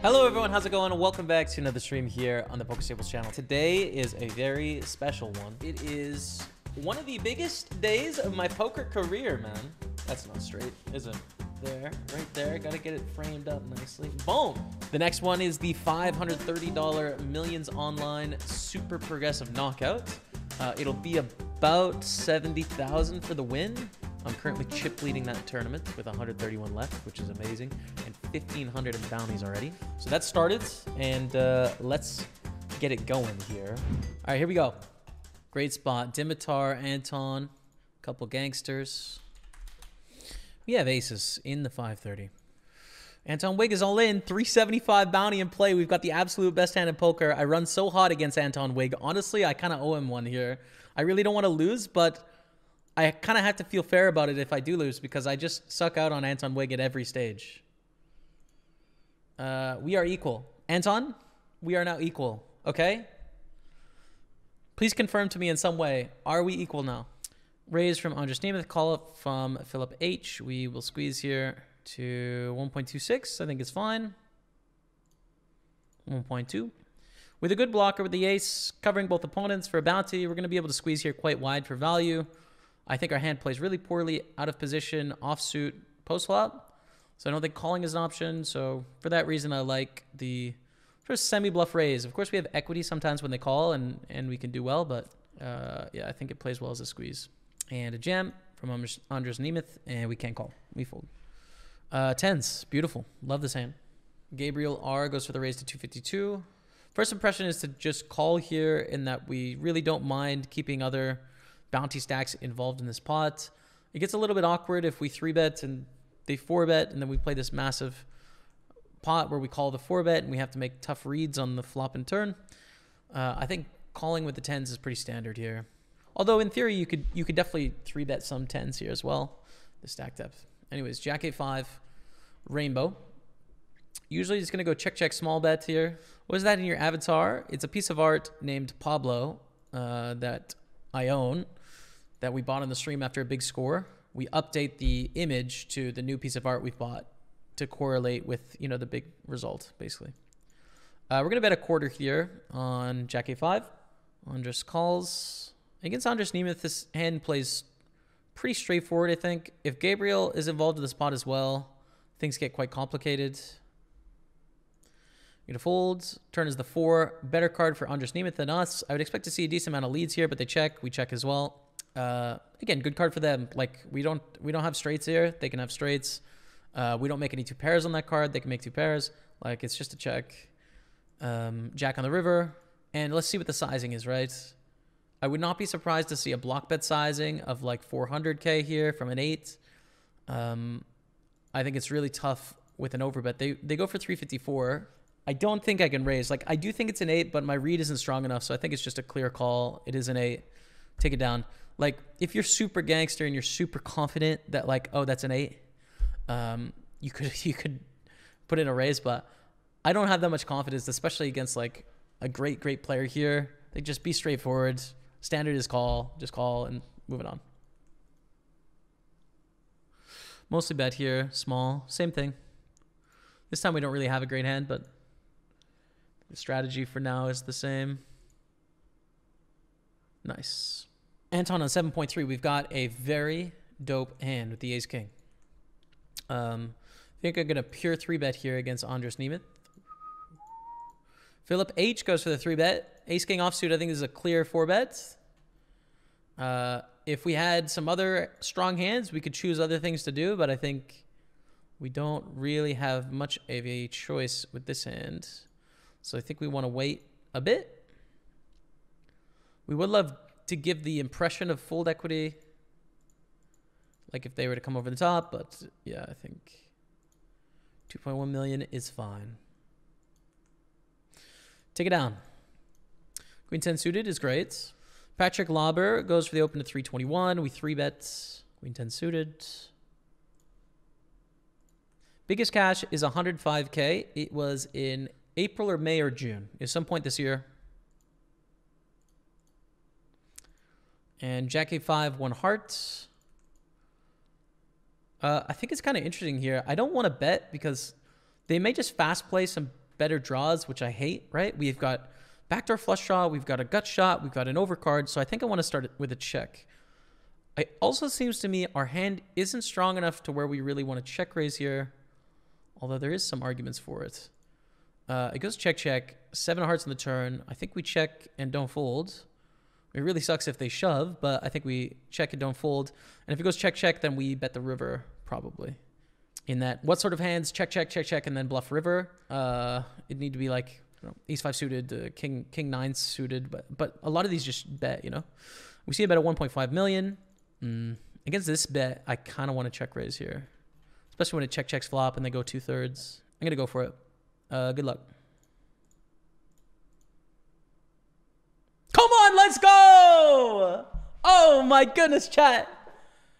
Hello everyone, how's it going? Welcome back to another stream here on the PokerStaples channel. Today is a very special one. It is one of the biggest days of my poker career, man. That's not straight, is it? There, right there. Gotta get it framed up nicely. Boom! The next one is the $530 Millions Online Super Progressive Knockout. It'll be about 70,000 for the win. I'm currently chip leading that tournament with 131 left, which is amazing, and 1,500 in bounties already. So that started, and let's get it going here. All right, here we go. Great spot. Dimitar, Anton, couple gangsters. We have aces in the 530. Anton Wig is all in. 375 bounty in play. We've got the absolute best hand in poker. I run so hot against Anton Wig. Honestly, I kind of owe him one here. I really don't want to lose, but I kind of have to feel fair about it if I do lose because I just suck out on Anton Wig at every stage. We are equal. Anton, we are now equal, okay? Please confirm to me in some way. Are we equal now? Raise from Andres Nemeth, call up from Philip H. We will squeeze here to 1.26. I think it's fine. 1.2. With a good blocker with the ace, covering both opponents for a bounty, we're going to be able to squeeze here quite wide for value. I think our hand plays really poorly out of position, offsuit, post-flop. So I don't think calling is an option. So for that reason, I like the first semi-bluff raise. Of course, we have equity sometimes when they call, and we can do well. But yeah, I think it plays well as a squeeze. And a jam from Andres Nemeth, and we can't call. We fold. Tens, beautiful. Love this hand. Gabriel R goes for the raise to 252. First impression is to just call here in that we really don't mind keeping other bounty stacks involved in this pot. It gets a little bit awkward if we 3-bet and they 4-bet, and then we play this massive pot where we call the 4-bet and we have to make tough reads on the flop and turn. I think calling with the tens is pretty standard here. Although in theory you could definitely 3-bet some tens here as well. The stack depth. Anyways, Jack A5, rainbow. Usually it's gonna go check small bet here. What is that in your avatar? It's a piece of art named Pablo that I own, that we bought on the stream after a big score. We update the image to the new piece of art we've bought to correlate with, you know, the big result, basically. We're going to bet a quarter here on Jack A5. Andres calls. Against Andres Nemeth, this hand plays pretty straightforward, I think. If Gabriel is involved in the spot as well, things get quite complicated. You're going to fold. Turn is the 4. Better card for Andres Nemeth than us. I would expect to see a decent amount of leads here, but they check. We check as well. Again, good card for them. Like we don't have straights here. They can have straights. We don't make any 2 pairs on that card. They can make 2 pairs. Like it's just a check. Jack on the river. And let's see what the sizing is, right? I would not be surprised to see a block bet sizing of like 400K here from an 8. I think it's really tough with an overbet. They go for 354. I don't think I can raise. Like, I do think it's an 8, but my read isn't strong enough, so I think it's just a clear call. It is an 8. Take it down. Like, if you're super gangster and you're super confident that, like, oh, that's an 8, you could put in a raise, but I don't have that much confidence, especially against, like, a great player here. They just be straightforward. Standard is call. Just call and move it on. Mostly bet here. Small. Same thing. This time we don't really have a great hand, but the strategy for now is the same. Nice. Anton on 7.3. We've got a very dope hand with the ace-king. I think I'm going to pure 3-bet here against Andres Nemeth. Philip H goes for the 3-bet. Ace-king offsuit, I think, is a clear 4-bet. If we had some other strong hands, we could choose other things to do, but I think we don't really have much of a choice with this hand. So I think we want to wait a bit. We would love to give the impression of fold equity, like if they were to come over the top, but yeah, I think 2.1 million is fine. Take it down. Queen 10 suited is great. Patrick Lauber goes for the open to 321. We 3-bet Queen 10 suited. Biggest cash is 105K. It was in April or May or June. At some point this year. And Jack A5, 1 heart. I think it's kind of interesting here. I don't want to bet because they may just fast play some better draws, which I hate, right? We've got backdoor flush draw, we've got a gut shot, we've got an overcard, so I think I want to start with a check. It also seems to me our hand isn't strong enough to where we really want to check raise here, although there is some arguments for it. It goes check, check, 7 of hearts on the turn. I think we check and don't fold. It really sucks if they shove, but I think we check and don't fold. And if it goes check, check, then we bet the river, probably. In that, what sort of hands? Check, check, check, check, and then bluff river. It'd need to be like, you know, ace 5 suited, king 9 suited, but a lot of these just bet, you know. We see a bet at 1.5 million. Against this bet, I kind of want to check raise here, especially when it check checks flop and they go 2/3. I'm gonna go for it. Good luck. Come on, let's go! Oh my goodness, chat.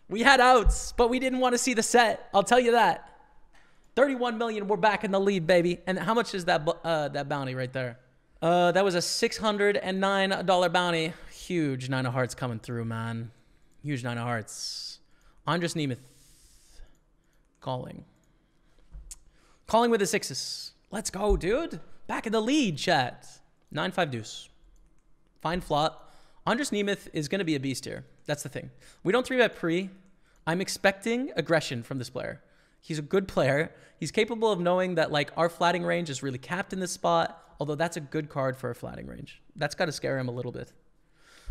We had outs, but we didn't want to see the set. I'll tell you that. 31 million, we're back in the lead, baby. And how much is that that bounty right there? That was a $609 bounty. Huge 9 of hearts coming through, man. Huge 9 of hearts. Andres Nemeth. Calling. Calling with the 6s. Let's go, dude. Back in the lead, chat. 9-5 deuce. Fine flop. Andres Nemeth is going to be a beast here. That's the thing. We don't 3-bet pre. I'm expecting aggression from this player. He's a good player. He's capable of knowing that like our flatting range is really capped in this spot, although that's a good card for a flatting range. That's got to scare him a little bit.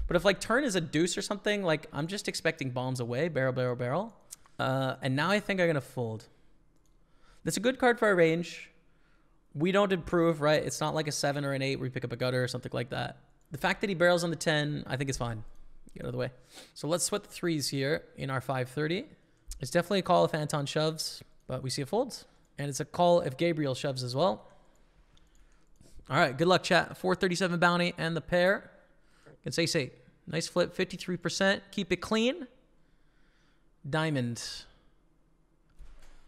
But if like turn is a deuce or something, like I'm just expecting bombs away, barrel, barrel, barrel. And now I think I'm going to fold. That's a good card for our range. We don't improve, right? It's not like a 7 or an 8 where we pick up a gutter or something like that. The fact that he barrels on the 10, I think is fine. Get out of the way. So let's sweat the 3s here in our 530. It's definitely a call if Anton shoves, but we see a fold. And it's a call if Gabriel shoves as well. All right, good luck, chat. 437 bounty and the pair. It's ace 8. Nice flip, 53%. Keep it clean. Diamond.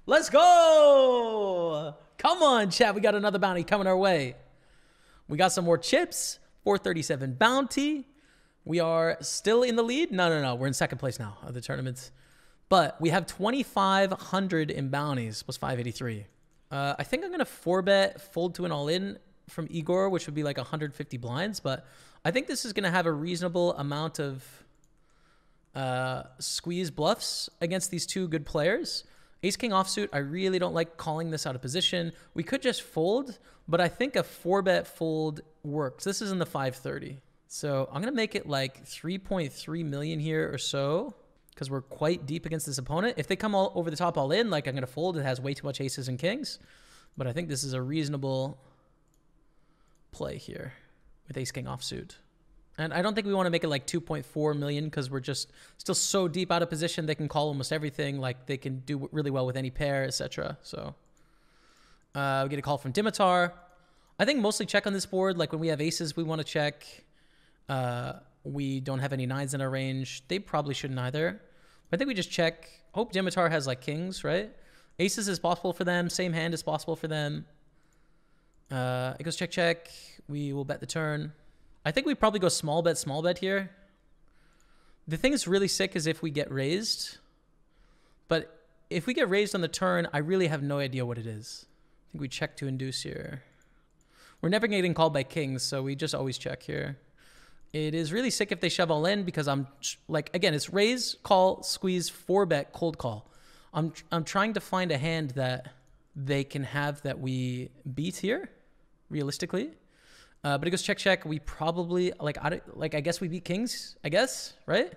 Let's go! Come on, chat. We got another bounty coming our way. We got some more chips. 437 bounty. We are still in the lead. No. We're in second place now of the tournament. But we have 2,500 in bounties plus 583. I think I'm going to 4-bet fold to an all-in from Igor, which would be like 150 blinds. But I think this is going to have a reasonable amount of squeeze bluffs against these two good players. Ace-king offsuit, I really don't like calling this out of position. We could just fold, but I think a 4-bet fold works. This is in the 530. So I'm going to make it like 3.3 million here or so because we're quite deep against this opponent. If they come all over the top all in, like I'm going to fold. It has way too much aces and kings. But I think this is a reasonable play here with ace-king offsuit. And I don't think we want to make it like 2.4 million because we're just still so deep out of position. They can call almost everything. Like they can do really well with any pair, etc. So we get a call from Dimitar. I think mostly check on this board. Like when we have aces, we want to check. We don't have any 9s in our range. They probably shouldn't either. But I think we just check. Hope Dimitar has like kings, right? Aces is possible for them. Same hand is possible for them. It goes check, check. We will bet the turn. I think we probably go small bet here. The thing that's really sick is if we get raised. But if we get raised on the turn, I really have no idea what it is. I think we check to induce here. We're never getting called by kings, so we just always check here. It is really sick if they shove all in because I'm like, again, it's raise, call, squeeze, 4-bet, cold call. I'm trying to find a hand that they can have that we beat here, realistically. But it goes check, check. We probably, I guess we beat kings, I guess, right?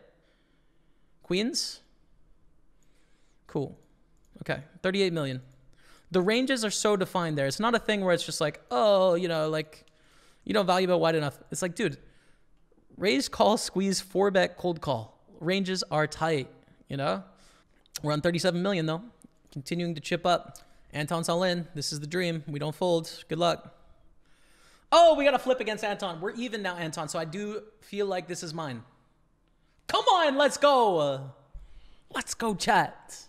Queens. Cool. Okay, 38 million. The ranges are so defined there. It's not a thing where it's just like, oh, you know, like, you don't value bet wide enough. It's like, dude, raise, call, squeeze, 4-bet, cold call. Ranges are tight, you know? We're on 37 million, though. Continuing to chip up. Anton's all in. This is the dream. We don't fold. Good luck. Oh, we got to flip against Anton. We're even now, Anton, so I do feel like this is mine. Come on, let's go. Let's go, chat.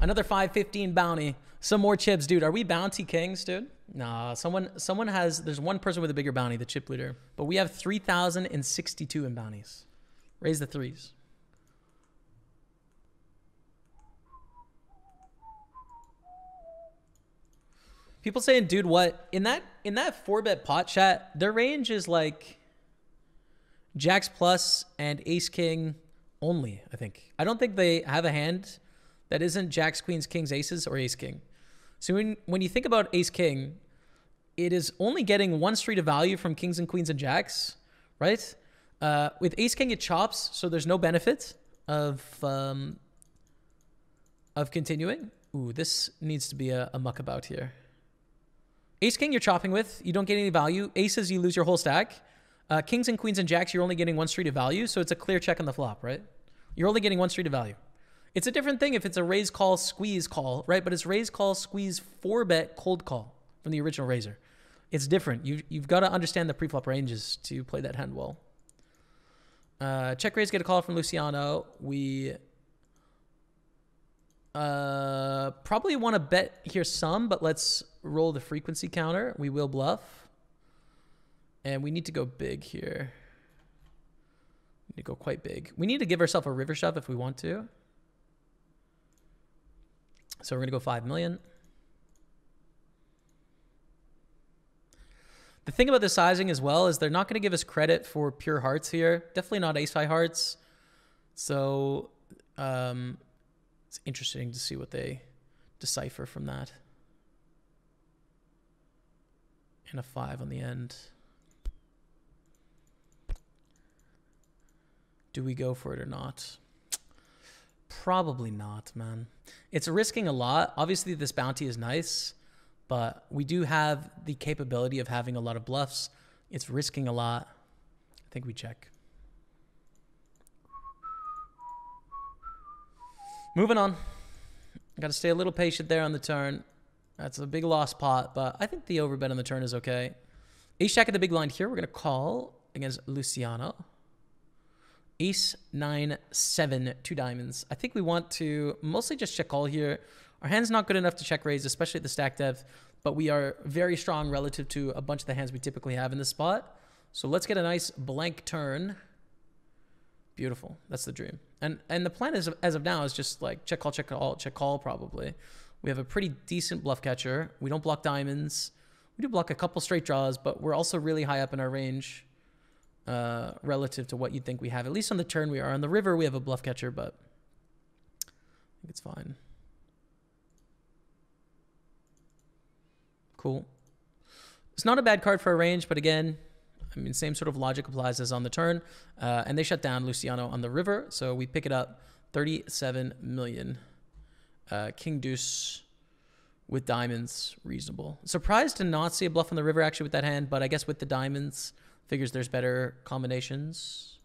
Another 515 bounty. Some more chips. Dude, are we bounty kings, dude? Nah, someone has, there's one person with a bigger bounty, the chip leader. But we have 3,062 in bounties. Raise the 3s. People saying, dude, what? In that 4-bet pot chat, their range is like Jacks plus and Ace King only, I think. I don't think they have a hand that isn't Jacks, Queens, Kings, Aces, or Ace King. So when you think about Ace King, it is only getting one street of value from Kings and Queens and Jacks, right? With Ace King, it chops, so there's no benefit of continuing. Ooh, this needs to be a muckabout here. Ace King, you're chopping with. You don't get any value. Aces, you lose your whole stack. Kings and Queens and Jacks, you're only getting one street of value, so it's a clear check on the flop, right? You're only getting one street of value. It's a different thing if it's a raise call, squeeze call, right? But it's raise call, squeeze, 4-bet, cold call from the original raiser. It's different. You've got to understand the preflop ranges to play that hand well. Check raise, get a call from Luciano. We probably want to bet here some, but let's roll the frequency counter. We will bluff. And we need to go big here. We need to go quite big. We need to give ourselves a river shove if we want to. So we're going to go 5 million. The thing about the sizing as well is they're not going to give us credit for pure hearts here. Definitely not ace high hearts. So it's interesting to see what they decipher from that. And a 5 on the end. Do we go for it or not? Probably not, man. It's risking a lot. Obviously, this bounty is nice, but we do have the capability of having a lot of bluffs. It's risking a lot. I think we check. Moving on. Got to stay a little patient there on the turn. That's a big lost pot, but I think the overbet on the turn is okay. Ace Jack at the big blind here. We're going to call against Luciano. Ace, 9, 7, 2 diamonds. I think we want to mostly just check call here. Our hand's not good enough to check raise, especially at the stack depth, but we are very strong relative to a bunch of the hands we typically have in this spot. So let's get a nice blank turn. Beautiful. That's the dream. And the plan is, as of now, is just like check call probably. We have a pretty decent bluff catcher. We don't block diamonds. We do block a couple straight draws, but we're also really high up in our range. Relative to what you'd think we have. At least on the turn we are. On the river we have a bluff catcher, but I think it's fine. Cool. It's not a bad card for a range, but again, I mean, same sort of logic applies as on the turn. And they shut down Luciano on the river, so we pick it up 37 million. King deuce with diamonds, reasonable. Surprised to not see a bluff on the river actually with that hand, but I guess with the diamonds, figures there's better combinations.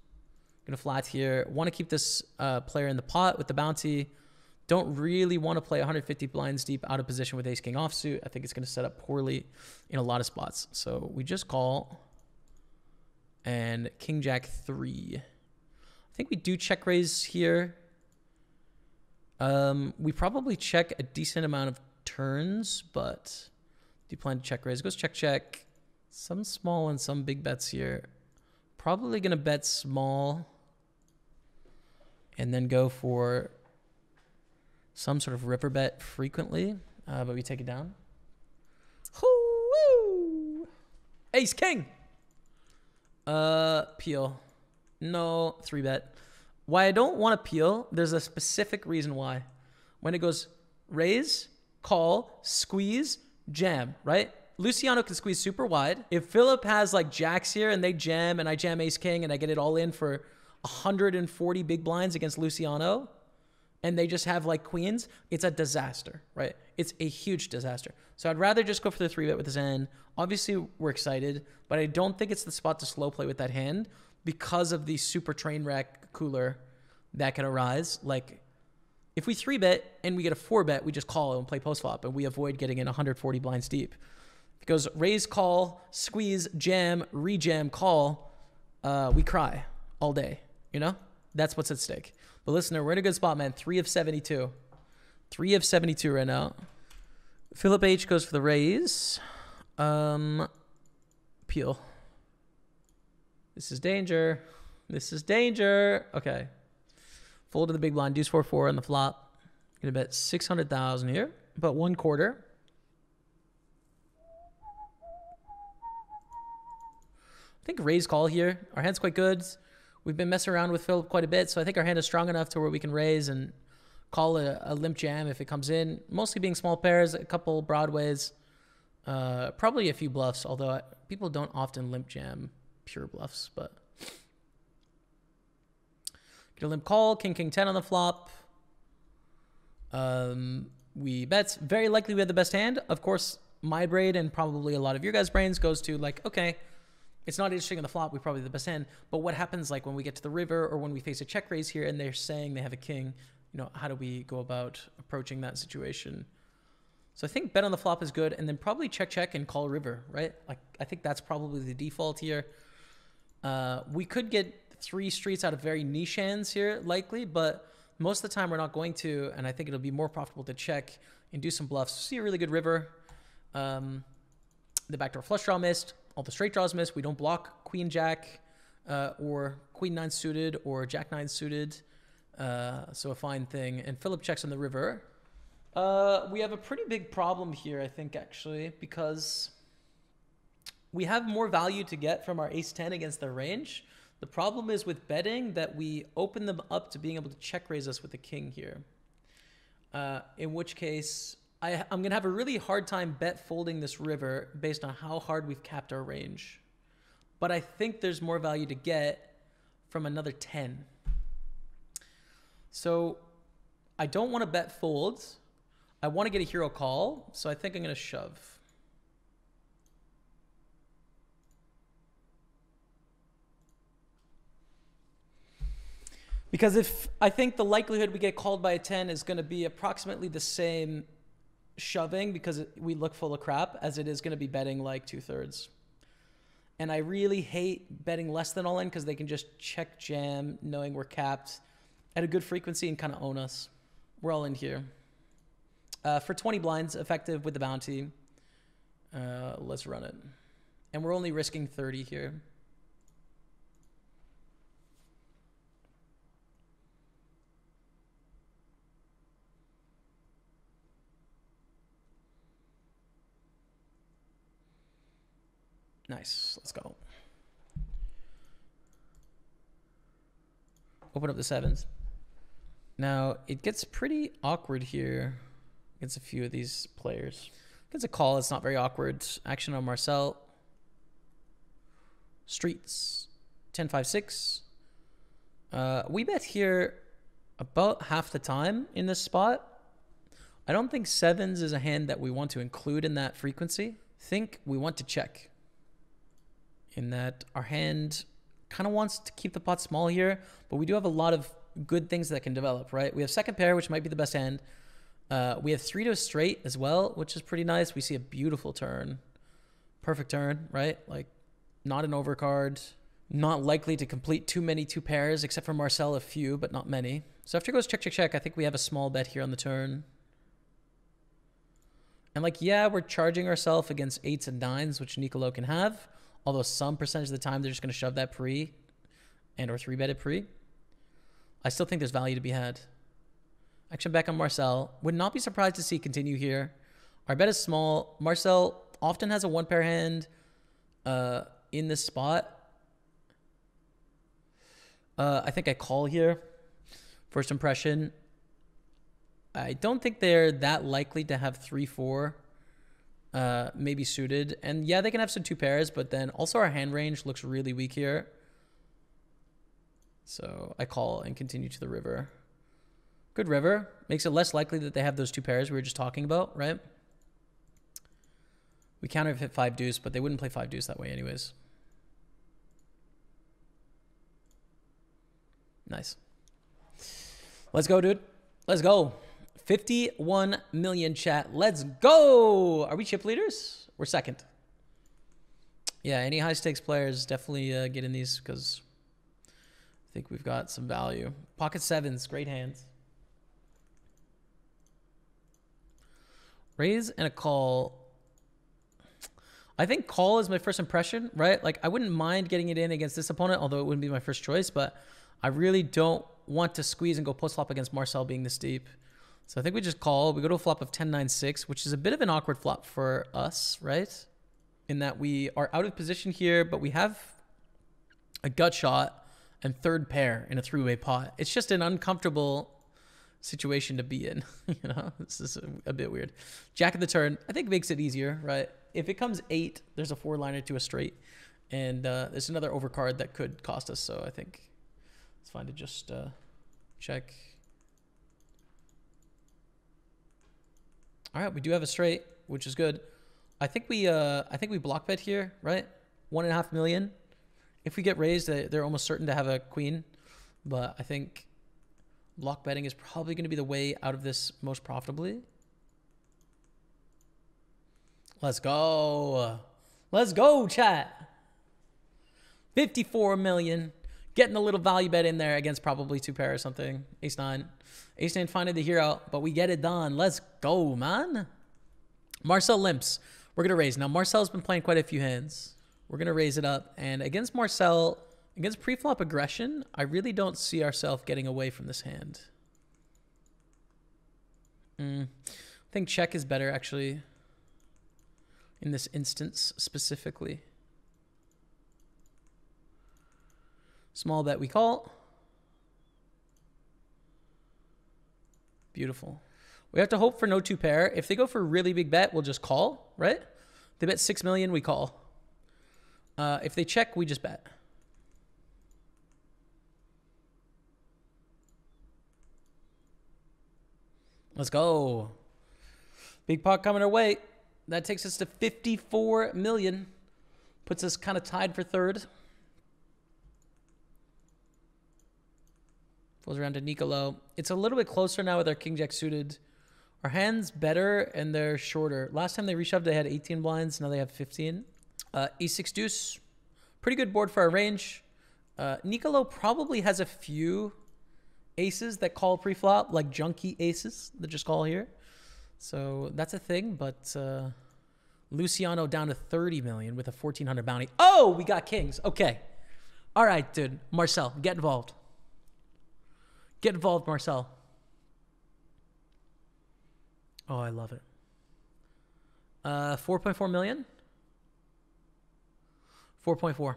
Gonna flat here. Want to keep this player in the pot with the bounty. Don't really want to play 150 blinds deep out of position with ace king offsuit. I think it's going to set up poorly in a lot of spots. So we just call. And king jack 3. I think we do check raise here. We probably check a decent amount of turns, but do you plan to check raise? Goes check, check. Some small and some big bets here. Probably going to bet small and then go for some sort of river bet frequently, but we take it down. Woo! Ace king. Peel. No, 3-bet. Why I don't want to peel, there's a specific reason why. When it goes raise, call, squeeze, jam, right? Luciano can squeeze super wide. If Philip has like jacks here and they jam and I jam ace king and I get it all in for 140 big blinds against Luciano and they just have like queens, it's a disaster, right? It's a huge disaster. So I'd rather just go for the 3-bet with his hand. Obviously we're excited, but I don't think it's the spot to slow play with that hand because of the super train wreck cooler that can arise. Like if we 3-bet and we get a 4-bet, we just call and play post flop and we avoid getting in 140 blinds deep. It goes raise, call, squeeze, jam, rejam, call. We cry all day, you know? That's what's at stake. But listener, we're in a good spot, man. 3 of 72. 3 of 72 right now. Philip H goes for the raise. Peel. This is danger. This is danger. Okay. Fold to the big blind. Deuce 4-4 on the flop. Gonna bet 600,000 here. But 1/4. I think raise call here. Our hand's quite good. We've been messing around with Philip quite a bit, so I think our hand is strong enough to where we can raise and call a limp jam if it comes in. Mostly being small pairs, a couple broadways, probably a few bluffs, although people don't often limp jam pure bluffs, but... Get a limp call, king, king 10 on the flop. We bet. Very likely we have the best hand. Of course, my brain and probably a lot of your guys' brains goes to like, okay, it's not interesting on the flop. We probably have the best hand. But what happens like when we get to the river or when we face a check raise here and they're saying they have a king? You know, how do we go about approaching that situation? So I think bet on the flop is good, and then probably check, check, and call river, right? Like I think that's probably the default here. We could get 3 streets out of very niche hands here, likely, but most of the time we're not going to, and I think it'll be more profitable to check and do some bluffs. See a really good river. The backdoor flush draw missed. All the straight draws missed. We don't block queen jack or queen 9 suited or jack 9 suited. So a fine thing. And Philip checks on the river. We have a pretty big problem here, I think, actually, because we have more value to get from our ace 10 against their range. The problem is with betting that we open them up to being able to check raise us with a king here. In which case, I'm going to have a really hard time bet folding this river based on how hard we've capped our range. But I think there's more value to get from another 10. So I don't want to bet folds. I want to get a hero call. So I think I'm going to shove. Because if I think the likelihood we get called by a 10 is going to be approximately the same shoving because we look full of crap as it is going to be betting like 2/3. And I really hate betting less than all in because they can just check jam knowing we're capped at a good frequency and kind of own us. We're all in here. For 20 blinds, effective with the bounty. Let's run it. And we're only risking 30 here. Nice. Let's go. Open up the 7s. Now, it gets pretty awkward here against a few of these players. Gets a call. It's not very awkward. Action on Marcel. Streets. 10-5-6. We bet here about half the time in this spot. I don't think 7s is a hand that we want to include in that frequency. Think we want to check. In that our hand kind of wants to keep the pot small here, but we do have a lot of good things that can develop, right? We have second pair, which might be the best hand. We have 3 to a straight as well, which is pretty nice. We see a beautiful turn. Perfect turn, right? Like not an overcard, not likely to complete too many 2 pairs, except for Marcel, a few, but not many. So after it goes check, check, check, I think we have a small bet here on the turn. And like, yeah, we're charging ourselves against 8s and 9s, which Nicolo can have. Although some percentage of the time they're just going to shove that pre and or 3-betted pre. I still think there's value to be had. Action back on Marcel. Would not be surprised to see continue here. Our bet is small. Marcel often has a 1-pair hand in this spot. I think I call here. First impression. I don't think they're that likely to have 3-4. Maybe suited. And yeah, they can have some 2 pairs, but then also our hand range looks really weak here. So I call and continue to the river. Good river. Makes it less likely that they have those 2 pairs we were just talking about, right? We counter if hit 5 deuce, but they wouldn't play 5 deuce that way anyways. Nice. Let's go, dude. Let's go. 51 million chat. Let's go. Are we chip leaders? We're second. Yeah, any high stakes players definitely get in these because I think we've got some value. Pocket 7s, great hands. Raise and a call. I think call is my first impression, right? Like I wouldn't mind getting it in against this opponent, although it wouldn't be my first choice, but I really don't want to squeeze and go post flop against Marcel being this deep. So I think we just call. We go to a flop of 10-9-6, which is a bit of an awkward flop for us, right? In that we are out of position here, but we have a gut shot, and third pair in a three-way pot. It's just an uncomfortable situation to be in. You know, this is a bit weird. Jack of the turn, I think makes it easier, right? If it comes 8, there's a 4-liner to a straight, and there's another overcard that could cost us. So I think it's fine to just check. All right, we do have a straight, which is good. I think we block bet here, right? 1.5 million. If we get raised, they're almost certain to have a queen, but I think block betting is probably going to be the way out of this most profitably. Let's go. Let's go, chat. 54 million. Getting a little value bet in there against probably 2 pair or something. Ace 9. Ace 9 finding the hero, but we get it done. Let's go, man. Marcel limps. We're going to raise. Now, Marcel's been playing quite a few hands. We're going to raise it up. And against Marcel, against pre-flop aggression, I really don't see ourselves getting away from this hand. I think check is better, actually, in this instance specifically. Small bet we call. Beautiful. We have to hope for no 2 pair. If they go for a really big bet, we'll just call, right? They bet 6 million, we call. If they check, we just bet. Let's go. Big pot coming our way. That takes us to 54 million. Puts us kind of tied for third. Falls around to Nicolo. It's a little bit closer now with our king jack suited. Our hand's better and they're shorter. Last time they reshoved, they had 18 blinds. Now they have 15. E6 deuce. Pretty good board for our range. Nicolo probably has a few aces that call pre-flop, like junky aces that just call here. So that's a thing, but Luciano down to 30 million with a 1,400 bounty. Oh, we got kings. Okay. All right, dude. Marcel, get involved. Get involved, Marcel. Oh, I love it. 4.4 million? 4.4.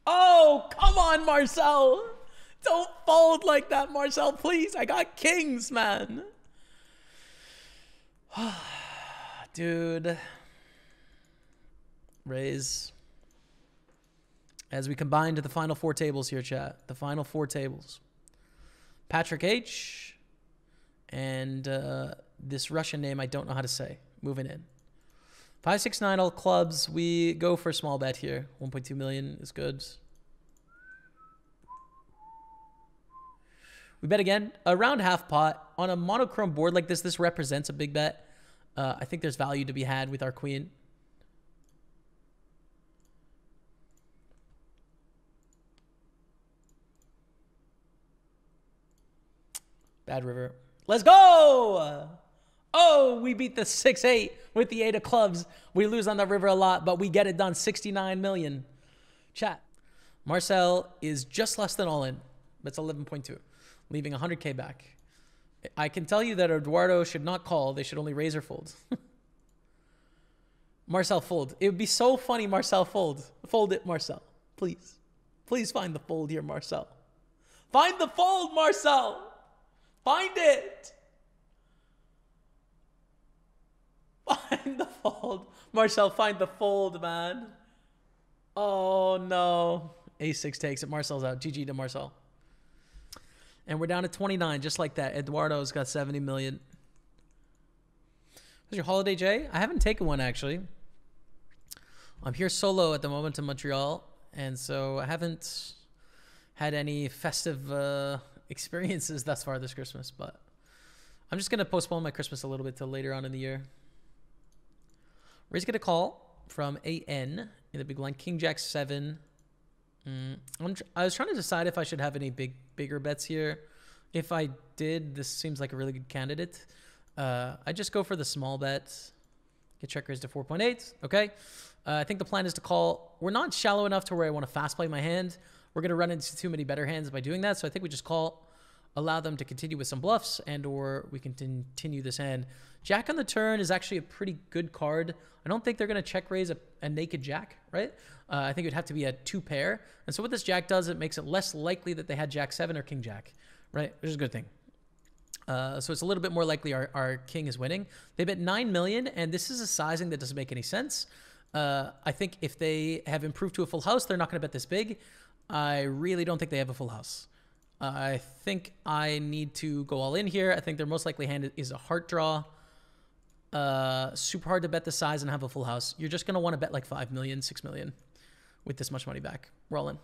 Oh, come on, Marcel. Don't fold like that, Marcel, please. I got kings, man. Dude. Raise. As we combine to the final 4 tables here, chat. The final 4 tables. Patrick H. And this Russian name I don't know how to say. Moving in. 5, 6, 9, all clubs. We go for a small bet here. 1.2 million is good. We bet again. Around half pot. On a monochrome board like this, this represents a big bet. I think there's value to be had with our queen. Bad river. Let's go! Oh, we beat the 6-8 with the 8 of clubs. We lose on the river a lot, but we get it done. 69 million. Chat. Marcel is just less than all in. That's 11.2. Leaving 100K back. I can tell you that Eduardo should not call. They should only raise or fold. Marcel, fold. It would be so funny, Marcel, fold. Fold it, Marcel. Please. Please find the fold here, Marcel. Find the fold, Marcel. Find it. Find the fold. Marcel, find the fold, man. Oh, no. A6 takes it. Marcel's out. GG to Marcel. And we're down to 29, just like that. Eduardo's got 70 million. What's your holiday, Jay? I haven't taken one, actually. I'm here solo at the moment in Montreal, and so I haven't had any festive experiences thus far this Christmas, but I'm just going to postpone my Christmas a little bit till later on in the year. Raise get a call from AN in the big line. King Jack 7. I was trying to decide if I should have any bigger bets here. If I did, this seems like a really good candidate. I just go for the small bet. Get check raised to 4.8. Okay. I think the plan is to call. We're not shallow enough to where I want to fast play my hand. We're going to run into too many better hands by doing that. So I think we just call. allow them to continue with some bluffs, and or we can continue this hand. Jack on the turn is actually a pretty good card. I don't think they're going to check raise a naked jack, right? I think it would have to be a 2 pair. And so what this jack does, it makes it less likely that they had jack 7 or king jack, right? Which is a good thing. So it's a little bit more likely our king is winning. They bet 9 million, and this is a sizing that doesn't make any sense. I think if they have improved to a full house, they're not going to bet this big. I really don't think they have a full house. I think I need to go all in here. I think their most likely hand is a heart draw. Super hard to bet the size and have a full house. You're just going to want to bet like 5 million, 6 million with this much money back. We're all in.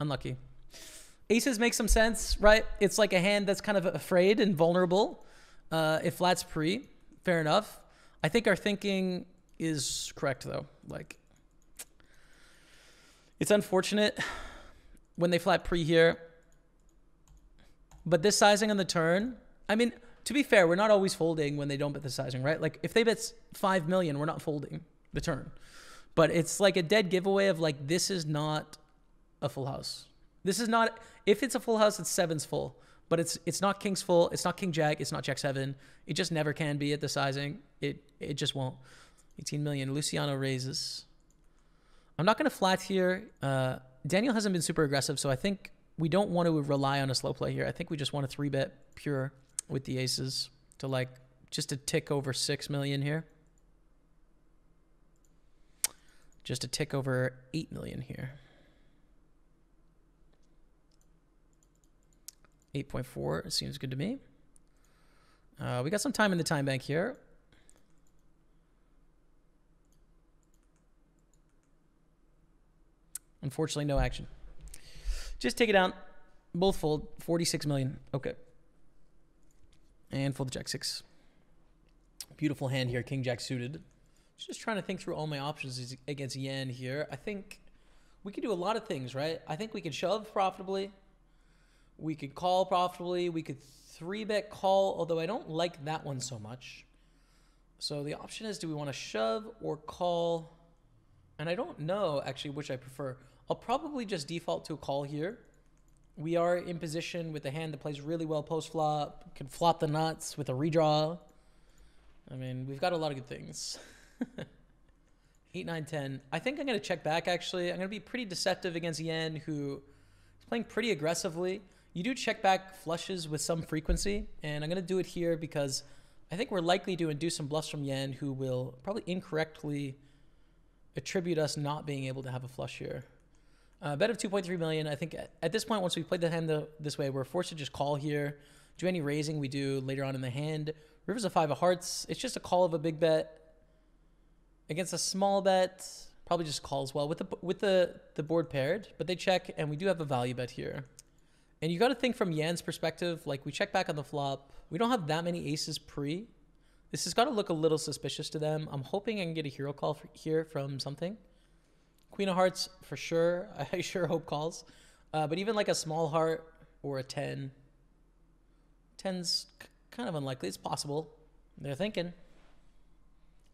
Unlucky. Aces make some sense, right? It's like a hand that's kind of afraid and vulnerable. It flats pre. Fair enough. I think our thinking is correct, though. Like, it's unfortunate when they flat pre here. But this sizing on the turn, I mean, to be fair, we're not always folding when they don't bet the sizing, right? Like, if they bet 5 million, we're not folding the turn. But it's like a dead giveaway of like, this is not a full house. This is not, if it's a full house, it's 7's full. But it's not king's full, it's not king jack, it's not jack 7. It just never can be at the sizing. It just won't. 18 million. Luciano raises. I'm not going to flat here. Daniel hasn't been super aggressive, so I think we don't want to rely on a slow play here. I think we just want to 3-bet pure with the aces to like just to tick over 6 million here. Just to tick over 8 million here. 8.4 seems good to me. We got some time in the time bank here. Unfortunately, no action. Just take it down. Both fold. 46 million. Okay. And fold the jack 6. Beautiful hand here. King jack suited. Just trying to think through all my options against Yan here. I think we could do a lot of things, right? I think we could shove profitably. We could call profitably. We could 3-bet call, although I don't like that one so much. So the option is, do we want to shove or call? And I don't know, actually, which I prefer. I'll probably just default to a call here. We are in position with a hand that plays really well post-flop. Can flop the nuts with a redraw. I mean, we've got a lot of good things. 8, 9, 10. I think I'm going to check back, actually. I'm going to be pretty deceptive against Yen, who is playing pretty aggressively. You do check back flushes with some frequency, and I'm going to do it here because I think we're likely to induce some bluffs from Yen, who will probably incorrectly attribute us not being able to have a flush here. Bet of 2.3 million. I think at this point, once we played the hand this way, we're forced to just call here. Do any raising we do later on in the hand. River's a 5 of hearts. It's just a call of a big bet. Against a small bet, probably just call as well with the board paired, but they check, and we do have a value bet here. And you got to think from Yan's perspective, like we check back on the flop. We don't have that many aces pre. This has got to look a little suspicious to them. I'm hoping I can get a hero call here from something. Queen of hearts for sure. I sure hope calls. But even like a small heart or a 10. 10's kind of unlikely. It's possible. They're thinking.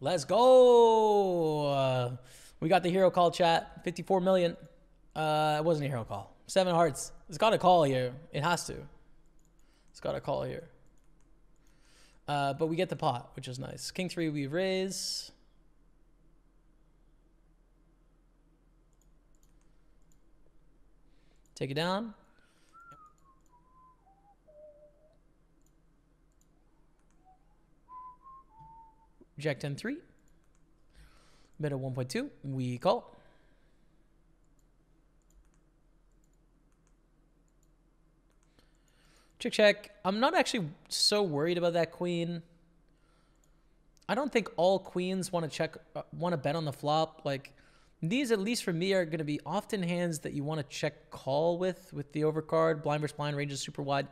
Let's go. We got the hero call, chat. 54 million. It wasn't a hero call. 7 hearts. It's got a call here. It has to. It's got a call here. But we get the pot, which is nice. King 3, we raise. Take it down. Jack 10, 3. Bet of 1.2. We call. Check, check. I'm not actually so worried about that queen. I don't think all queens want to bet on the flop. Like, these, at least for me, are going to be often hands that you want to check call with the overcard. Blind versus blind, range is super wide.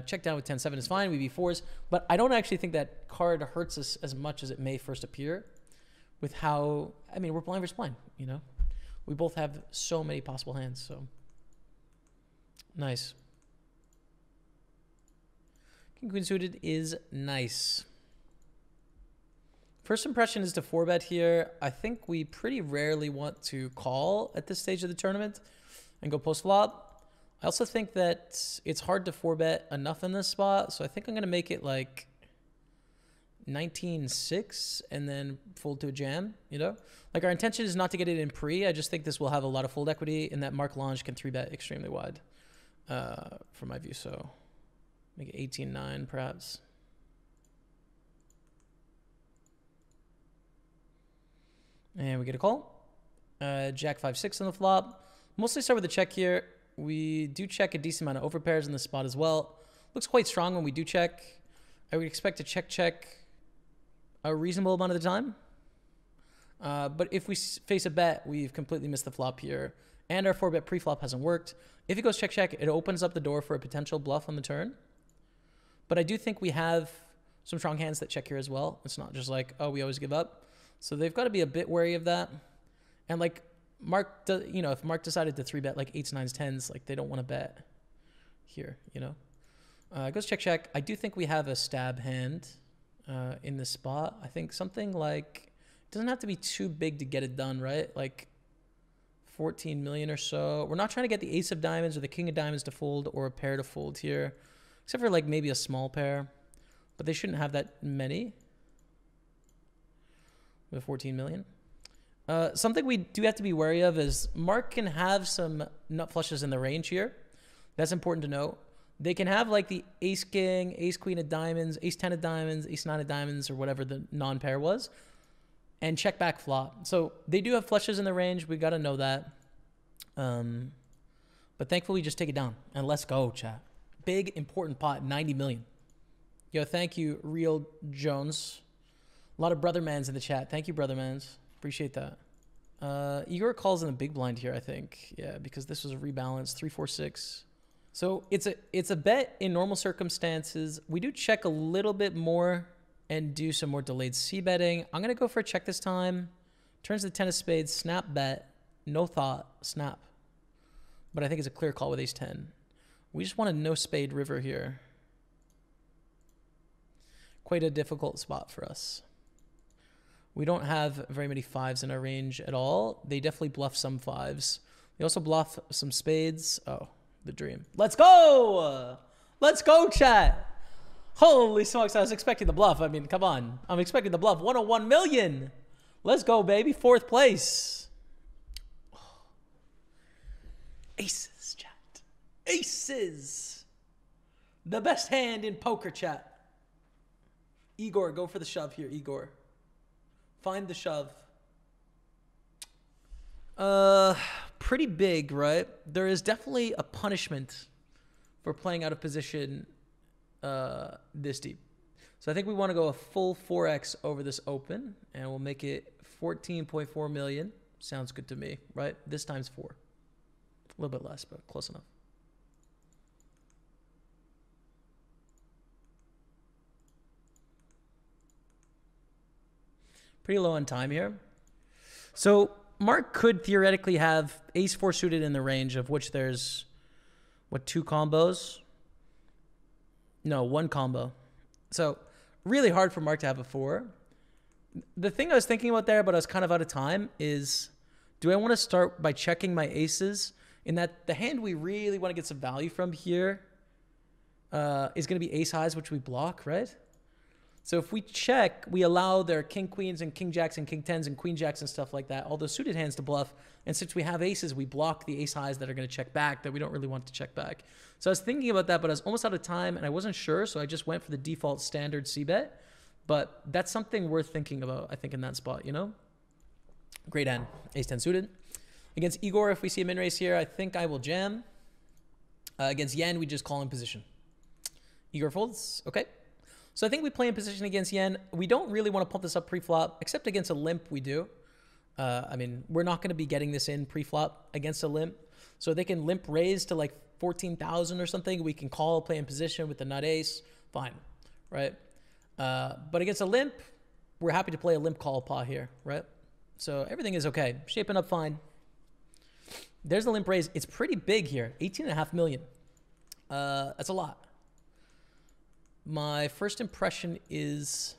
Check down with 10-7 is fine. We B4s. But I don't actually think that card hurts us as much as it may first appear with how, I mean, we're blind versus blind, you know? We both have so many possible hands, so. Nice. King Queen suited is nice. First impression is to 4-bet here. I think we pretty rarely want to call at this stage of the tournament and go post-flop. I also think that it's hard to 4-bet enough in this spot, so I think I'm going to make it like 19-6 and then fold to a jam, you know? Like our intention is not to get it in pre. I just think this will have a lot of fold equity and that Mark Lange can 3-bet extremely wide from my view. So make it 18-9 perhaps. And we get a call. Jack 5-6 on the flop. Mostly start with a check here. We do check a decent amount of overpairs in this spot as well. Looks quite strong when we do check. I would expect to check a reasonable amount of the time. But if we face a bet, we've completely missed the flop here. And our 4-bet pre-flop hasn't worked. If it goes check, it opens up the door for a potential bluff on the turn. But I do think we have some strong hands that check here as well. It's not just like, oh, we always give up. So they've got to be a bit wary of that. And like Mark, you know, if Mark decided to 3-bet like 8s, 9s, 10s, like they don't want to bet here, you know. It goes check. I do think we have a stab hand in this spot. I think something like, it doesn't have to be too big to get it done, right? Like 14 million or so. We're not trying to get the ace of diamonds or the king of diamonds to fold or a pair to fold here, except for like maybe a small pair. But they shouldn't have that many. With 14 million. Something we do have to be wary of is Mark can have some nut flushes in the range here. That's important to note. They can have like the ace king, ace queen of diamonds, ace 10 of diamonds, ace 9 of diamonds, or whatever the non-pair was, and check back flop. So they do have flushes in the range. We got to know that. But thankfully, just take it down and let's go, chat. Big important pot, 90 million. Yo, thank you, Real Jones. A lot of Brothermans in the chat. Thank you, Brothermans. Appreciate that. Igor calls in the big blind here, I think. Yeah, because this was a rebalance, 3-4-6. So it's a bet in normal circumstances. We do check a little bit more and do some more delayed c-betting. I'm going to go for a check this time. Turns to the 10 of spades, snap bet. No thought, snap. But I think it's a clear call with ace 10. We just want a no spade river here. Quite a difficult spot for us. We don't have very many 5s in our range at all. They definitely bluff some 5s. They also bluff some spades. Oh, the dream. Let's go! Let's go, chat! Holy smokes, I was expecting the bluff. I mean, come on. I'm expecting the bluff. 101 million! Let's go, baby. 4th place. Aces, chat. Aces! The best hand in poker, chat. Igor, go for the shove here, Igor. Find the shove. Pretty big, right? There is definitely a punishment for playing out of position this deep. So I think we want to go a full 4x over this open, and we'll make it 14.4 million. Sounds good to me, right? This times 4. A little bit less, but close enough. Pretty low on time here. So Mark could theoretically have ace 4 suited in the range, of which there's, what, 2 combos? No, 1 combo. So really hard for Mark to have a 4. The thing I was thinking about there, but I was kind of out of time, is do I want to start by checking my aces, in that the hand we really want to get some value from here is going to be ace highs, which we block, right? So if we check, we allow their king queens and king jacks and king tens and queen jacks and stuff like that, all those suited hands to bluff. And since we have aces, we block the ace highs that are going to check back that we don't really want to check back. So I was thinking about that, but I was almost out of time and I wasn't sure. So I just went for the default standard c-bet. But that's something worth thinking about, I think, in that spot, you know? Great hand. Ace 10 suited. Against Igor, if we see a min race here, I think I will jam. Against Yen, we just call in position. Igor folds. Okay. So I think we play in position against Yen. We don't really want to pump this up pre-flop, except against a limp we do. I mean, we're not going to be getting this in pre-flop against a limp. So they can limp raise to like 14,000 or something. We can call, play in position with the nut ace. Fine, right? But against a limp, we're happy to play a limp call pot here, right? So everything is okay. Shaping up fine. There's the limp raise. It's pretty big here. 18.5 million. That's a lot. My first impression is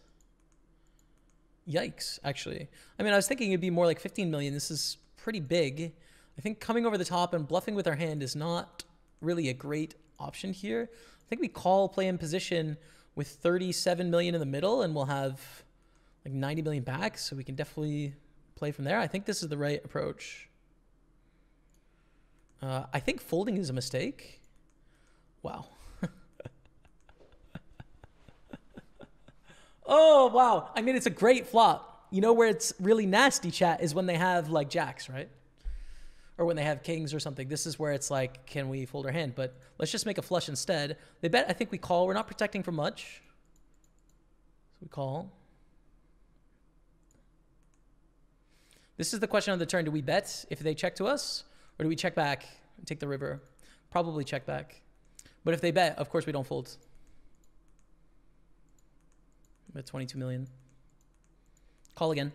Yikes, actually. I mean, I was thinking it'd be more like 15 million. This is pretty big. I think coming over the top and bluffing with our hand is not really a great option here. I think we call, play in position with 37 million in the middle, and we'll have like 90 million back, so we can definitely play from there. I think this is the right approach. I think folding is a mistake. Wow. Oh, wow. I mean, it's a great flop. You know where it's really nasty, chat, is when they have like jacks, right? Or when they have kings or something. This is where it's like, can we fold our hand? But let's just make a flush instead. They bet. I think we call. We're not protecting for much. So we call. This is the question on the turn. Do we bet if they check to us? Or do we check back and take the river? Probably check back. But if they bet, of course we don't fold. I'm at 22 million. Call again.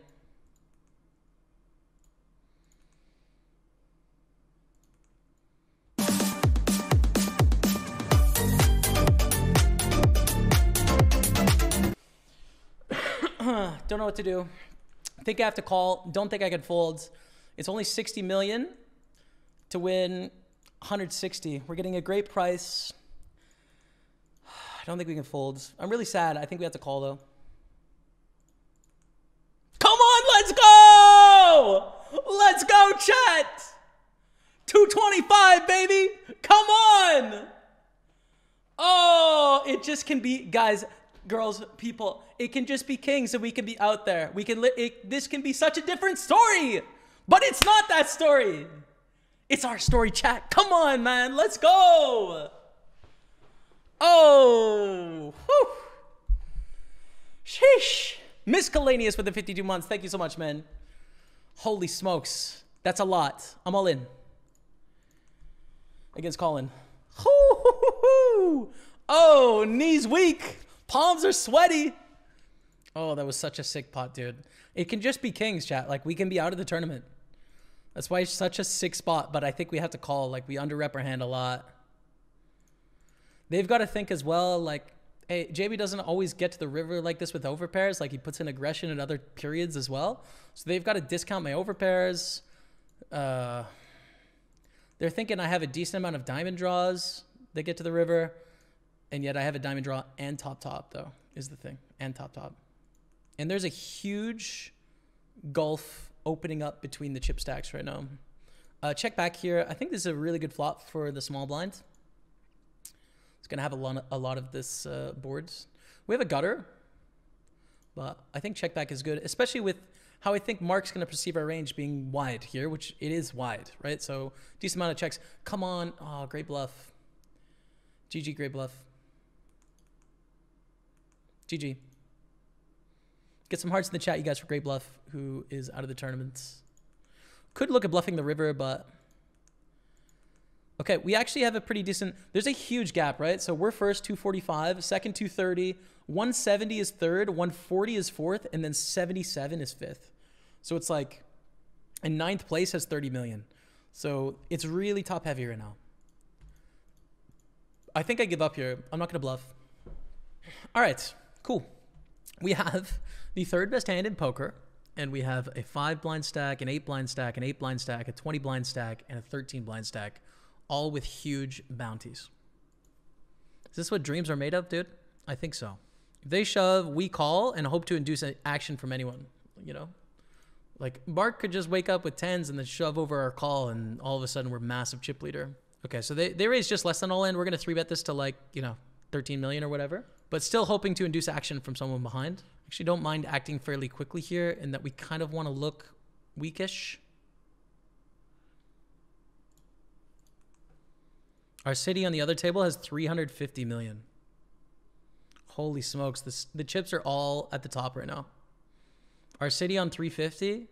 Don't know what to do. Think I have to call. Don't think I can fold. It's only 60 million to win 160. We're getting a great price. I don't think we can fold. I'm really sad. I think we have to call though. Come on, let's go! Let's go, chat! 225, baby! Come on! Oh, it just can be, guys, girls, people, it can just be kings and we can be out there. We can this can be such a different story, but it's not that story. It's our story, chat. Come on, man. Let's go. Oh, whew. Sheesh. Miscellaneous with the 52 months. Thank you so much, man. Holy smokes. That's a lot. I'm all in. Against Colin. Oh, knees weak. Palms are sweaty. Oh, that was such a sick pot, dude. It can just be kings, chat. Like, we can be out of the tournament. That's why it's such a sick spot, but I think we have to call. Like, we under-rep our hand a lot. They've got to think as well, like, hey, JB doesn't always get to the river like this with overpairs. Like, he puts in aggression at other periods as well. So they've got to discount my overpairs. They're thinking I have a decent amount of diamond draws that get to the river. And yet I have a diamond draw and top, though, is the thing. And top. And there's a huge gulf opening up between the chip stacks right now. Check back here. I think this is a really good flop for the small blind. It's going to have a lot of this boards. We have a gutter, but I think check back is good, especially with how I think Mark's going to perceive our range being wide here, which it is wide, right? So decent amount of checks. Come on. Oh, great bluff. GG, great bluff. GG. Get some hearts in the chat, you guys, for Great Bluff, who is out of the tournaments. Could look at bluffing the river, but... Okay, we actually have a pretty decent... There's a huge gap, right? So we're first, 245. Second, 230. 170 is third. 140 is fourth. And then 77 is fifth. So it's like... And ninth place has 30 million. So it's really top-heavy right now. I think I give up here. I'm not going to bluff. All right. Cool. We have the third best hand in poker, and we have a 5 blind stack, an 8 blind stack, an 8 blind stack, a 20 blind stack, and a 13 blind stack, all with huge bounties. Is this what dreams are made of, dude? I think so. If they shove, we call and hope to induce an action from anyone, you know? Like, Mark could just wake up with 10s and then shove over our call, and all of a sudden we're massive chip leader. Okay, so they raise just less than all in. We're going to 3-bet this to, like, you know, 13 million or whatever. But still hoping to induce action from someone behind. Actually don't mind acting fairly quickly here in that we kind of want to look weakish. Our city on the other table has 350 million. Holy smokes. The chips are all at the top right now. Our city on 350,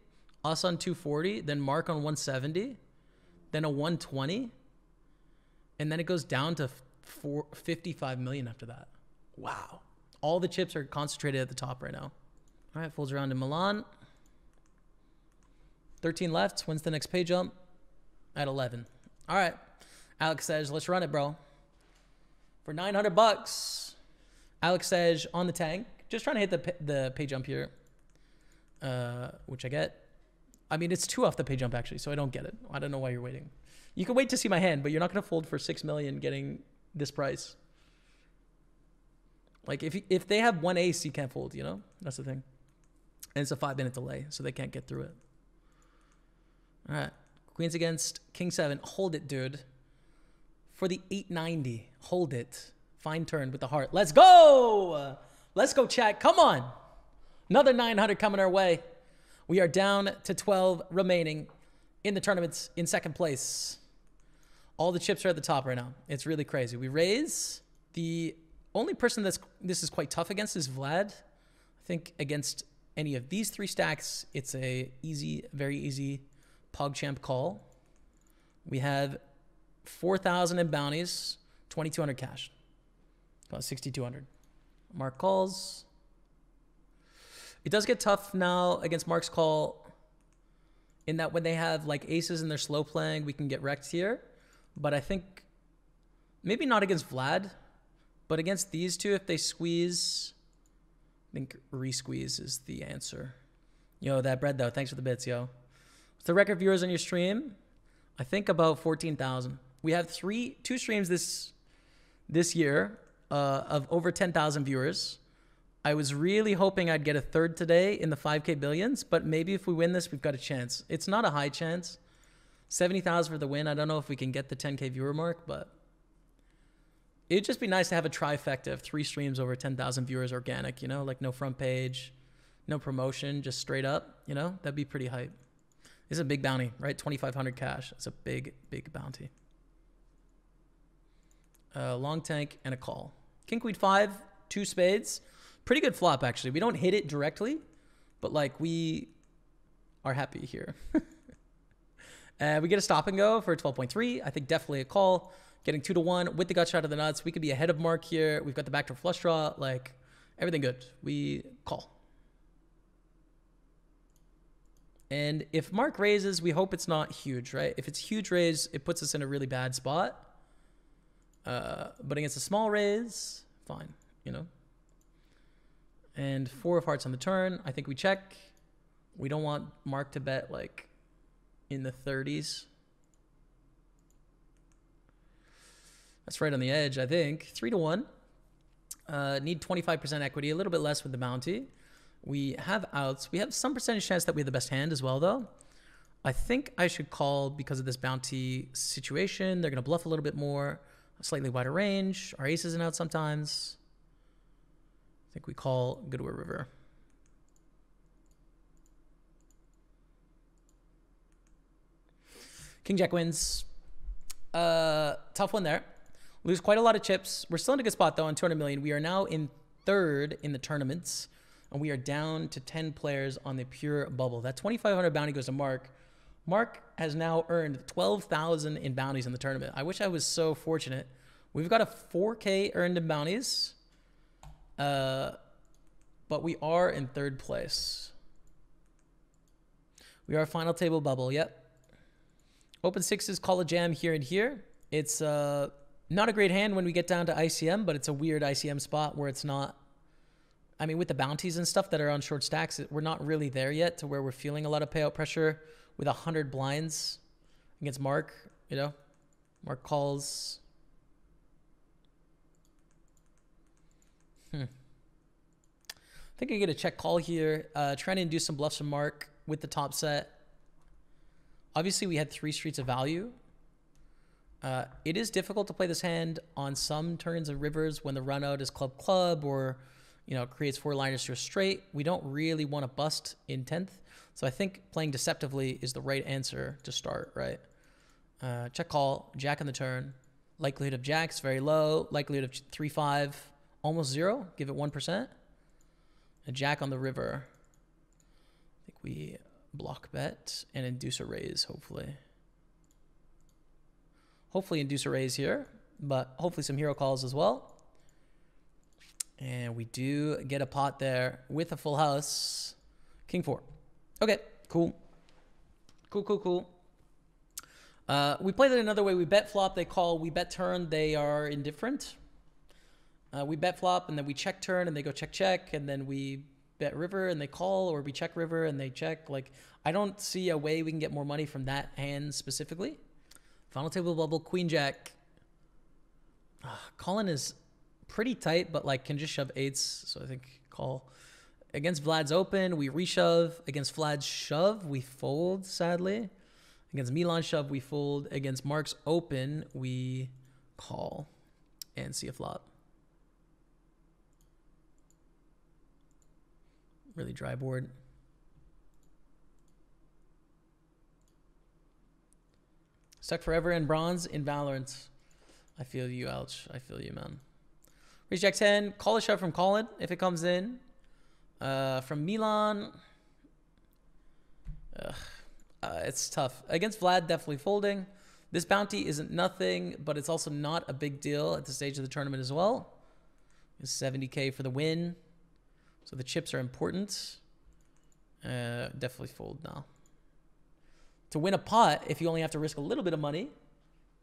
us on 240, then Mark on 170, then a 120, and then it goes down to 55 million after that. Wow. All the chips are concentrated at the top right now. All right, folds around to Milan. 13 left, wins the next pay jump at 11. All right. Alex says, let's run it, bro. For 900 bucks. Alex says, on the tank. Just trying to hit the pay jump here. which I get. I mean, it's 2 off the pay jump, actually, so I don't get it. I don't know why you're waiting. You can wait to see my hand, but you're not going to fold for 6 million getting this price. Like, if they have 1 ace, you can't fold, you know? That's the thing. And it's a 5-minute delay, so they can't get through it. All right. Queens against King 7. Hold it, dude. For the 890. Hold it. Fine turn with the heart. Let's go! Let's go, chat. Come on. Another 900 coming our way. We are down to 12 remaining in the tournaments in second place. All the chips are at the top right now. It's really crazy. We raise. The only person this is quite tough against is Vlad. I think against any of these 3 stacks, it's a easy, very easy PogChamp call. We have 4,000 in bounties, 2,200 cash. About 6,200. Mark calls. It does get tough now against Mark's call in that when they have like aces and they're slow playing, we can get wrecked here. But I think maybe not against Vlad, but against these 2, if they squeeze, I think re-squeeze is the answer. Yo, that bread though. Thanks for the bits, yo. What's the record viewers on your stream? I think about 14,000. We have 2 streams this year of over 10,000 viewers. I was really hoping I'd get a third today in the 5K billions, but maybe if we win this, we've got a chance. It's not a high chance. 70,000 for the win. I don't know if we can get the 10K viewer mark, but it'd just be nice to have a trifecta of 3 streams over 10,000 viewers organic, you know, like no front page, no promotion, just straight up, you know, that'd be pretty hype. This is a big bounty, right? 2,500 cash. It's a big, big bounty. Long tank and a call. King Queen 5, 2 spades. Pretty good flop, actually. We don't hit it directly, but like we are happy here. We get a stop and go for 12.3. I think definitely a call. Getting 2 to 1 with the gut shot of the nuts. We could be ahead of Mark here. We've got the backdoor flush draw. Like everything good. We call. And if Mark raises, we hope it's not huge, right? If it's huge raise, it puts us in a really bad spot. But against a small raise, fine, you know? And 4 of hearts on the turn. I think we check. We don't want Mark to bet like in the 30s. That's right on the edge, I think. 3 to 1. Need 25% equity, a little bit less with the bounty. We have outs. We have some percentage chance that we have the best hand as well, though. I think I should call because of this bounty situation. They're going to bluff a little bit more. A slightly wider range. Our ace isn't out sometimes. I think we call Goodwood River. King Jack wins. Tough one there. Lose quite a lot of chips. We're still in a good spot, though, on 200 million. We are now in 3rd in the tournaments, and we are down to 10 players on the pure bubble. That 2,500 bounty goes to Mark. Mark has now earned 12,000 in bounties in the tournament. I wish I was so fortunate. We've got a 4K earned in bounties, but we are in 3rd place. We are final table bubble, yep. Open sixes, call a jam here and here. It's not a great hand when we get down to ICM, but it's a weird ICM spot where it's not. I mean, with the bounties and stuff that are on short stacks, we're not really there yet to where we're feeling a lot of payout pressure with 100 blinds against Mark, you know. Mark calls. I think I get a check call here. Trying to induce some bluffs from Mark with the top set. Obviously, we had 3 streets of value. It is difficult to play this hand on some turns and rivers when the run out is club or, you know, creates 4 liners to a straight. We don't really want to bust in 10th. So I think playing deceptively is the right answer to start, right? Check call, jack on the turn. Likelihood of jacks, very low. Likelihood of 3-5, almost 0. Give it 1%. A jack on the river. I think we block bet and induce a raise, hopefully. Hopefully induce a raise here, but hopefully some hero calls as well. And we do get a pot there with a full house. King 4. Okay, cool. Cool. We played it another way. We bet flop, they call. We bet turn, they are indifferent. We bet flop, and then we check turn, and they go check, and then we bet river and they call, or we check river and they check. Like, I don't see a way we can get more money from that hand specifically. Final table bubble, queen jack. Calling is pretty tight, but like can just shove eights. So I think call. Against Vlad's open, we reshove. Against Vlad's shove, we fold, sadly. Against Milan's shove, we fold. Against Mark's open, we call and see a flop. Really dry board. Stuck forever in bronze in Valorant. I feel you, ouch. I feel you, man. Raise jack 10. Call a shove from Colin if it comes in. From Milan. It's tough. Against Vlad, definitely folding. This bounty isn't nothing, but it's also not a big deal at the stage of the tournament as well. It's 70K for the win. So the chips are important. Definitely fold now. To win a pot, if you only have to risk a little bit of money,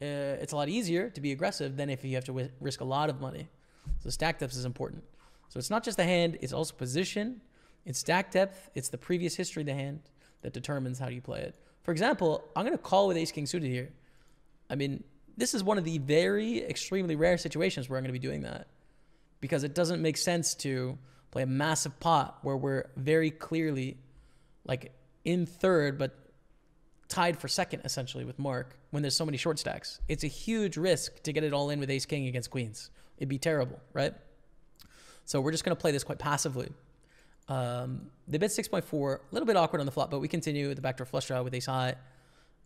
it's a lot easier to be aggressive than if you have to risk a lot of money. So stack depth is important. So it's not just the hand, it's also position, it's stack depth, it's the previous history of the hand that determines how you play it. For example, I'm going to call with ace-king suited here. I mean, this is one of the very extremely rare situations where I'm going to be doing that, because it doesn't make sense to play a massive pot where we're very clearly like in third but tied for second essentially with Mark when there's so many short stacks. It's a huge risk to get it all in with ace-king against queens. It'd be terrible, right? So we're just going to play this quite passively. They bet 6.4, a little bit awkward on the flop, but we continue with the backdoor flush draw with ace high.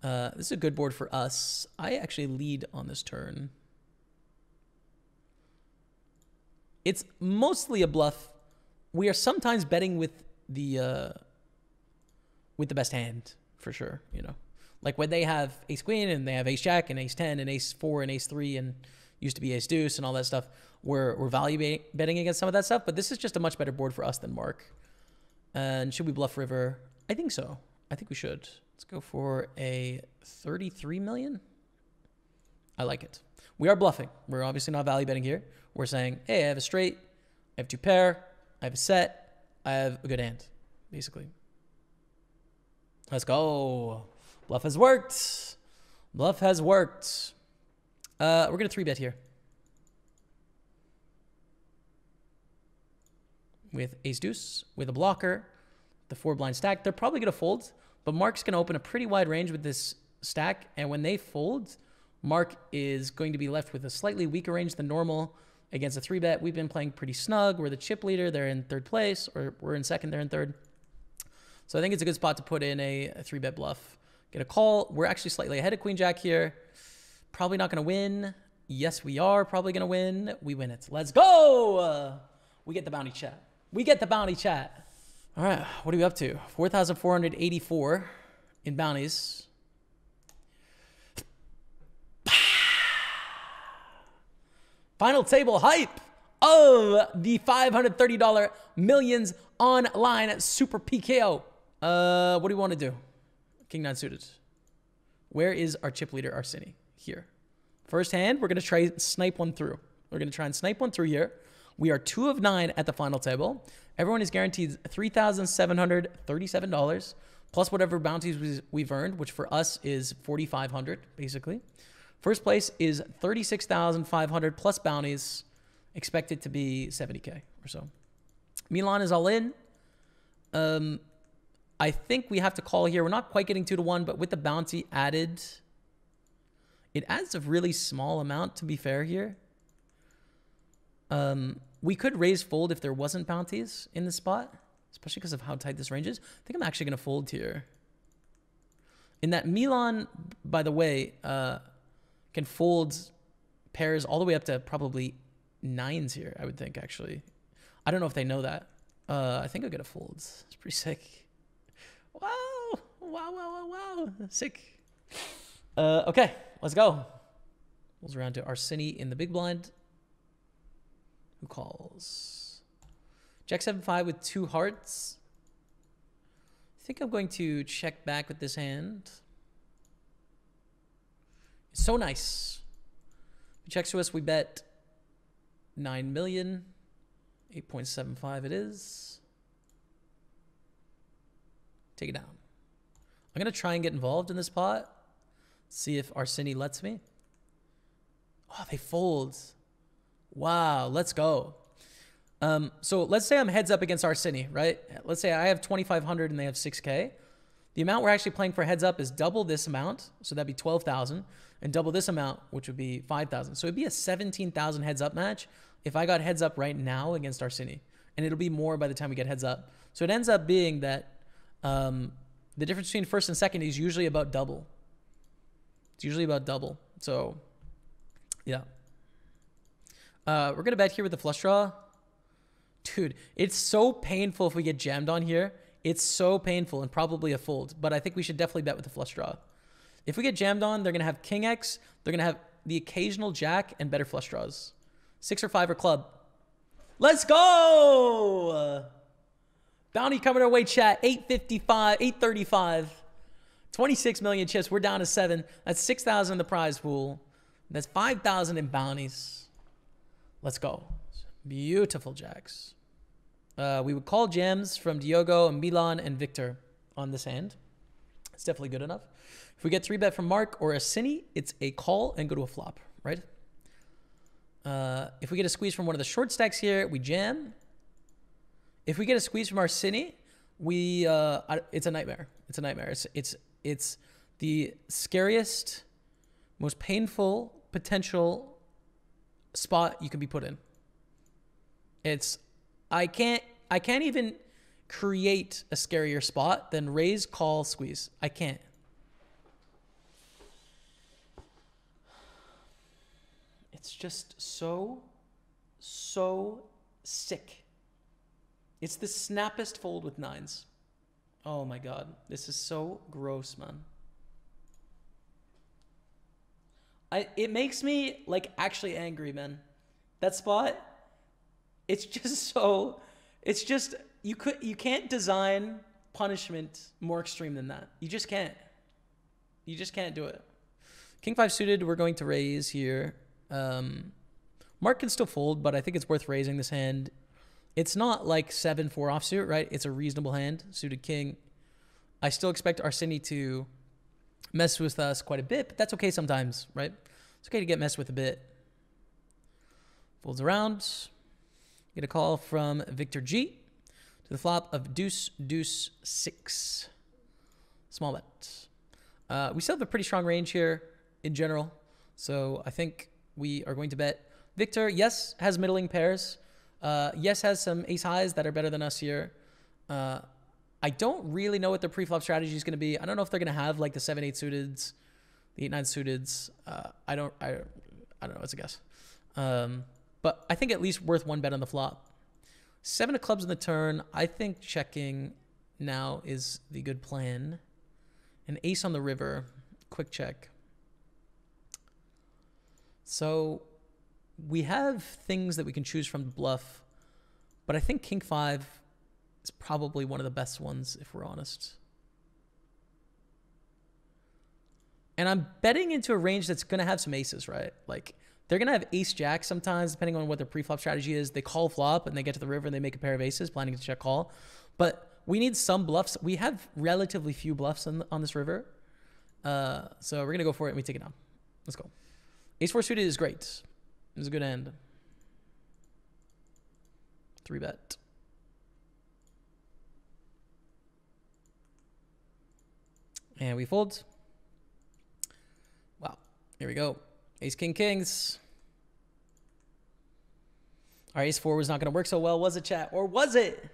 This is a good board for us. I actually lead on this turn. It's mostly a bluff. We are sometimes betting with the best hand, for sure, you know. Like when they have ace queen and they have ace jack and ace 10 and ace 4 and ace 3 and used to be ace deuce and all that stuff, we're value betting against some of that stuff, but this is just a much better board for us than Mark. And should we bluff river? I think so. I think we should. Let's go for a 33 million. I like it. We are bluffing. We're obviously not value betting here. We're saying, hey, I have a straight, I have two pair, I have a set, I have a good hand, basically. Let's go. Bluff has worked. Bluff has worked. We're going to 3-bet here. With ace deuce, with a blocker, the 4-blind stack. They're probably going to fold, but Mark's going to open a pretty wide range with this stack. And when they fold, Mark is going to be left with a slightly weaker range than normal against a 3-bet. We've been playing pretty snug. We're the chip leader. They're in third place, or we're in second. They're in third. So I think it's a good spot to put in a 3-bet bluff. Get a call. We're actually slightly ahead of queen jack here. Probably not going to win. Yes, we are probably going to win. We win it. Let's go. We get the bounty chat. We get the bounty chat. All right. What are we up to? 4,484 in bounties. Final table hype of the $530 millions online super PKO. What do we want to do? King 9 suited. Where is our chip leader, Arsini? Here. First hand, we're going to try and snipe one through. We're going to try and snipe one through here. We are 2 of 9 at the final table. Everyone is guaranteed $3,737 plus whatever bounties we've earned, which for us is $4,500 basically. First place is $36,500 plus bounties, expected to be $70K or so. Milan is all in. I think we have to call here. We're not quite getting 2-1, but with the bounty added, it adds a really small amount, to be fair here. We could raise fold if there wasn't bounties in this spot, especially because of how tight this range is. I think I'm actually going to fold here. In that Milan, by the way, can fold pairs all the way up to probably 9s here, I would think, actually. I don't know if they know that. I think I'll get a fold. It's pretty sick. Wow. Wow, wow, wow, wow. Sick. Okay, let's go. Rolls around to Arsini in the big blind. Who calls? Jack 7-5 with 2 hearts. I think I'm going to check back with this hand. It's so nice. He checks to us. We bet 9 million. 8.75 it is. Take it down. I'm going to try and get involved in this pot. See if Arsini lets me. Oh, they fold. Wow, let's go. So let's say I'm heads up against Arsini, right? Let's say I have 2,500 and they have 6K. The amount we're actually playing for heads up is double this amount. So that'd be 12,000 and double this amount, which would be 5,000. So it'd be a 17,000 heads up match if I got heads up right now against Arsini. And it'll be more by the time we get heads up. So it ends up being that the difference between first and second is usually about double. It's usually about double. So, yeah. We're going to bet here with the flush draw. Dude, it's so painful if we get jammed on here. It's so painful and probably a fold. But I think we should definitely bet with the flush draw. If we get jammed on, they're going to have king X. They're going to have the occasional jack and better flush draws. 6 or 5 or club. Let's go! Bounty coming our way, chat. 855, 835. 26 million chips. We're down to 7. That's 6,000 in the prize pool. That's 5,000 in bounties. Let's go. Beautiful jacks. We would call jams from Diogo, Milan, and Victor on this hand. It's definitely good enough. If we get 3-bet from Mark or a Cine, it's a call and go to a flop, right? If we get a squeeze from one of the short stacks here, we jam. If we get a squeeze from our Cine, we it's a nightmare. It's a nightmare. It's the scariest, most painful potential spot you can be put in. I can't even create a scarier spot than raise, call, squeeze. I can't. It's just so sick. It's the snappest fold with 9s. Oh my God. This is so gross, man. It makes me like actually angry, man. That spot, it's just so, it's just, you can't design punishment more extreme than that. You just can't. You just can't do it. King 5 suited, we're going to raise here. Mark can still fold, but I think it's worth raising this hand. It's not like 7-4 offsuit, right? It's a reasonable hand, suited king. I still expect Arsini to mess with us quite a bit, but that's okay sometimes, right? It's okay to get messed with a bit. Folds around. Get a call from Victor G to the flop of deuce, deuce, 6. Small bet. We still have a pretty strong range here in general, so I think we are going to bet. Victor, yes, has middling pairs. Yes, has some ace highs that are better than us here. I don't really know what their pre-flop strategy is going to be. I don't know if they're going to have like the 7-8 suiteds, the 8-9 suiteds. I don't know. It's a guess. But I think at least worth one bet on the flop. 7 of clubs in the turn. I think checking now is the good plan. An ace on the river. Quick check. So we have things that we can choose from to bluff, but I think King 5 is probably one of the best ones, if we're honest. And I'm betting into a range that's going to have some aces, right? Like, they're going to have ace-jack sometimes, depending on what their pre-flop strategy is. They call flop, and they get to the river, and they make a pair of aces, planning to check call. But we need some bluffs. We have relatively few bluffs on this river. So we're going to go for it, and we take it down. Let's go. Ace-4 suited is great. It's a good end. 3-bet. And we fold. Wow. Here we go. Ace, king, kings. Our ace-4 was not going to work so well, was it, chat? Or was it?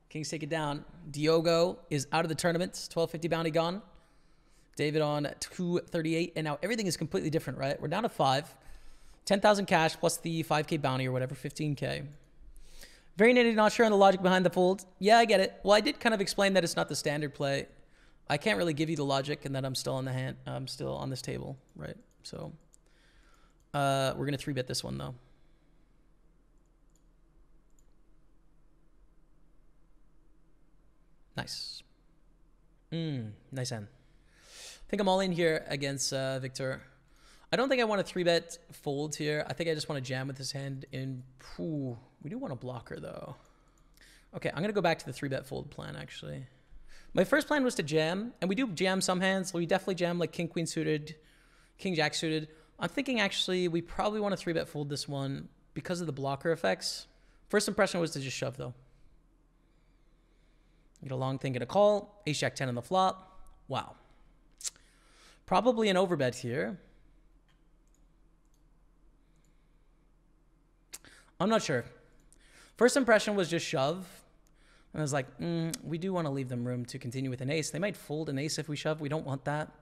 Kings take it down. Diogo is out of the tournament. 1250 bounty gone. David on 238. And now everything is completely different, right? We're down to 5. 10,000 cash plus the 5K bounty or whatever, 15K. Very nitty, not sure on the logic behind the fold. Yeah, I get it. Well, I did kind of explain that it's not the standard play. I can't really give you the logic and that I'm still on the hand. I'm still on this table, right? So we're going to 3-bet this one, though. Nice. Nice hand. I think I'm all in here against Victor. I don't think I want to 3-bet fold here. I think I just want to jam with this hand. We do want a blocker, though. Okay, I'm going to go back to the 3-bet fold plan, actually. My first plan was to jam, and we do jam some hands. We definitely jam like king, queen suited, king, jack suited. I'm thinking actually we probably want to 3-bet fold this one because of the blocker effects. First impression was to just shove though. Get a long thing, get a call. Ace jack 10 on the flop. Wow. Probably an overbet here. I'm not sure. First impression was just shove. And I was like, we do want to leave them room to continue with an ace. They might fold an ace if we shove. We don't want that.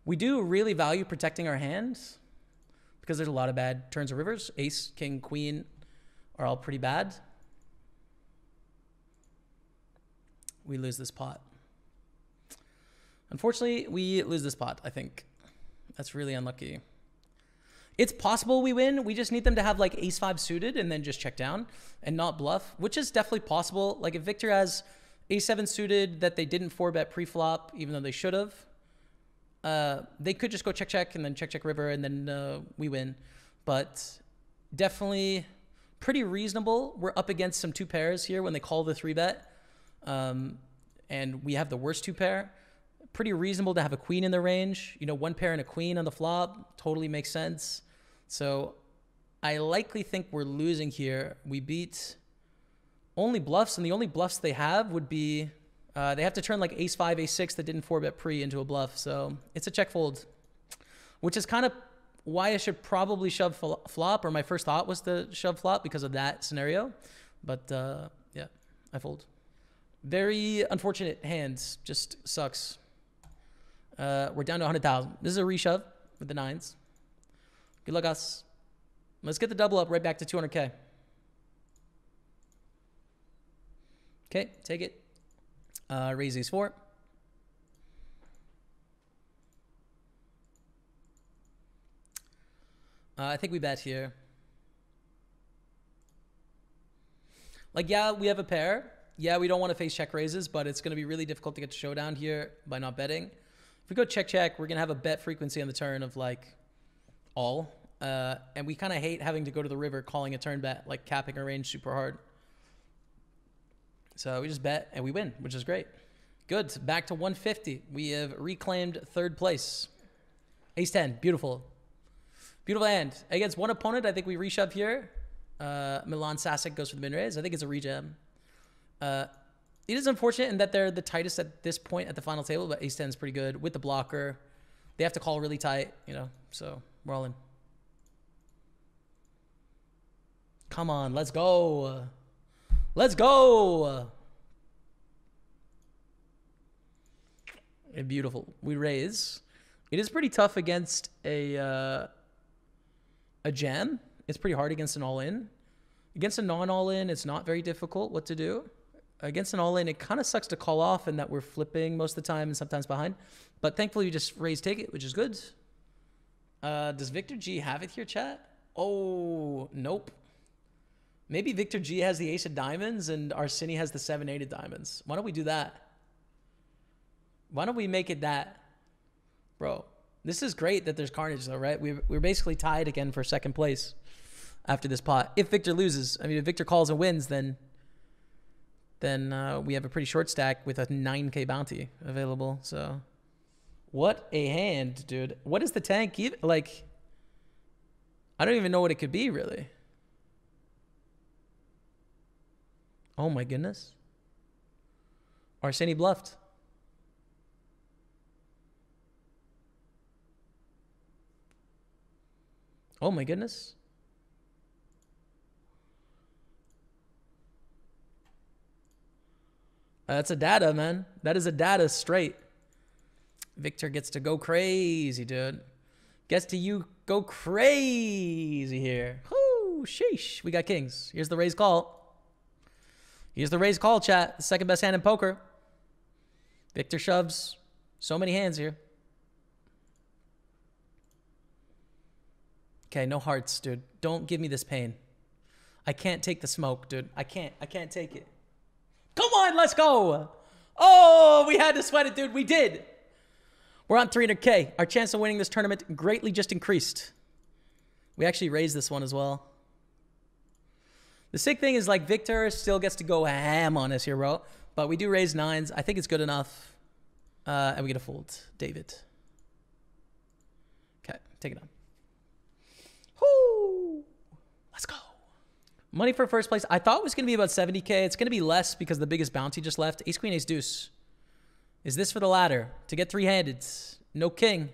We do really value protecting our hands because there's a lot of bad turns of rivers. Ace, king, queen are all pretty bad. We lose this pot. Unfortunately, we lose this pot, I think. That's really unlucky. It's possible we win. We just need them to have like ace 5 suited and then just check down and not bluff, which is definitely possible. Like if Victor has ace 7 suited that they didn't 4-bet pre-flop, even though they should have, they could just go check, check, and then check, check river, and then we win. But definitely pretty reasonable. We're up against some 2 pairs here when they call the 3-bet. And we have the worst 2 pair. Pretty reasonable to have a queen in the range. You know, 1 pair and a queen on the flop totally makes sense. So I likely think we're losing here. We beat only bluffs, and the only bluffs they have would be they have to turn like ace 5, ace 6 that didn't 4-bet pre into a bluff. So it's a check fold, which is kind of why I should probably shove flop, or my first thought was to shove flop because of that scenario. But yeah, I fold. Very unfortunate hands. Just sucks. We're down to 100,000. This is a reshove with the 9s. Good luck, us. Let's get the double up right back to 200K. Okay, take it. Raise ace 4. I think we bet here. Like, yeah, we have a pair. Yeah, we don't want to face check raises, but it's going to be really difficult to get to showdown here by not betting. If we go check, check, we're going to have a bet frequency on the turn of like all. And we kind of hate having to go to the river calling a turn bet, like capping our range super hard. So we just bet and we win, which is great. Good. Back to 150. We have reclaimed 3rd place. Ace 10. Beautiful. Beautiful hand. Against one opponent, I think we reshove here. Milan Sasic goes for the min raise. I think it's a rejam. It is unfortunate in that they're the tightest at this point at the final table, but ace 10 is pretty good with the blocker. They have to call really tight, you know, so we're all in. Come on, let's go. Let's go. Beautiful. We raise. It is pretty tough against a jam. It's pretty hard against an all-in. Against a non-all-in, it's not very difficult what to do. Against an all-in, it kind of sucks to call off and that we're flipping most of the time and sometimes behind. But thankfully, we just raise take it, which is good. Does Victor G have it here, chat? Oh, nope. Maybe Victor G has the ace of diamonds and Arsini has the 7-8 of diamonds. Why don't we do that? Why don't we make it that? Bro, this is great that there's carnage though, right? We're basically tied again for 2nd place after this pot. If Victor loses, I mean, if Victor calls and wins, then we have a pretty short stack with a 9K bounty available. So what a hand, dude. What is the tank even? Like, I don't even know what it could be, really. Oh, my goodness. Arsini bluffed. Oh, my goodness. That's a data, man. That is a data straight. Victor gets to go crazy, dude. Gets to you go crazy here. Whoo, sheesh. We got kings. Here's the raise call. Here's the raise call, chat. The 2nd best hand in poker. Victor shoves. So many hands here. Okay, no hearts, dude. Don't give me this pain. I can't take the smoke, dude. I can't take it. Come on, let's go. Oh, we had to sweat it, dude. We did. We're on 300K. Our chance of winning this tournament greatly just increased. We actually raised this one as well. The sick thing is, like, Victor still gets to go ham on us here, bro. But we do raise nines. I think it's good enough. And we get a fold. David. Okay, take it on. Whoo! Let's go. Money for first place. I thought it was going to be about 70K. It's going to be less because the biggest bounty just left. Ace, queen, ace, deuce. Is this for the ladder? To get three-handed. No king.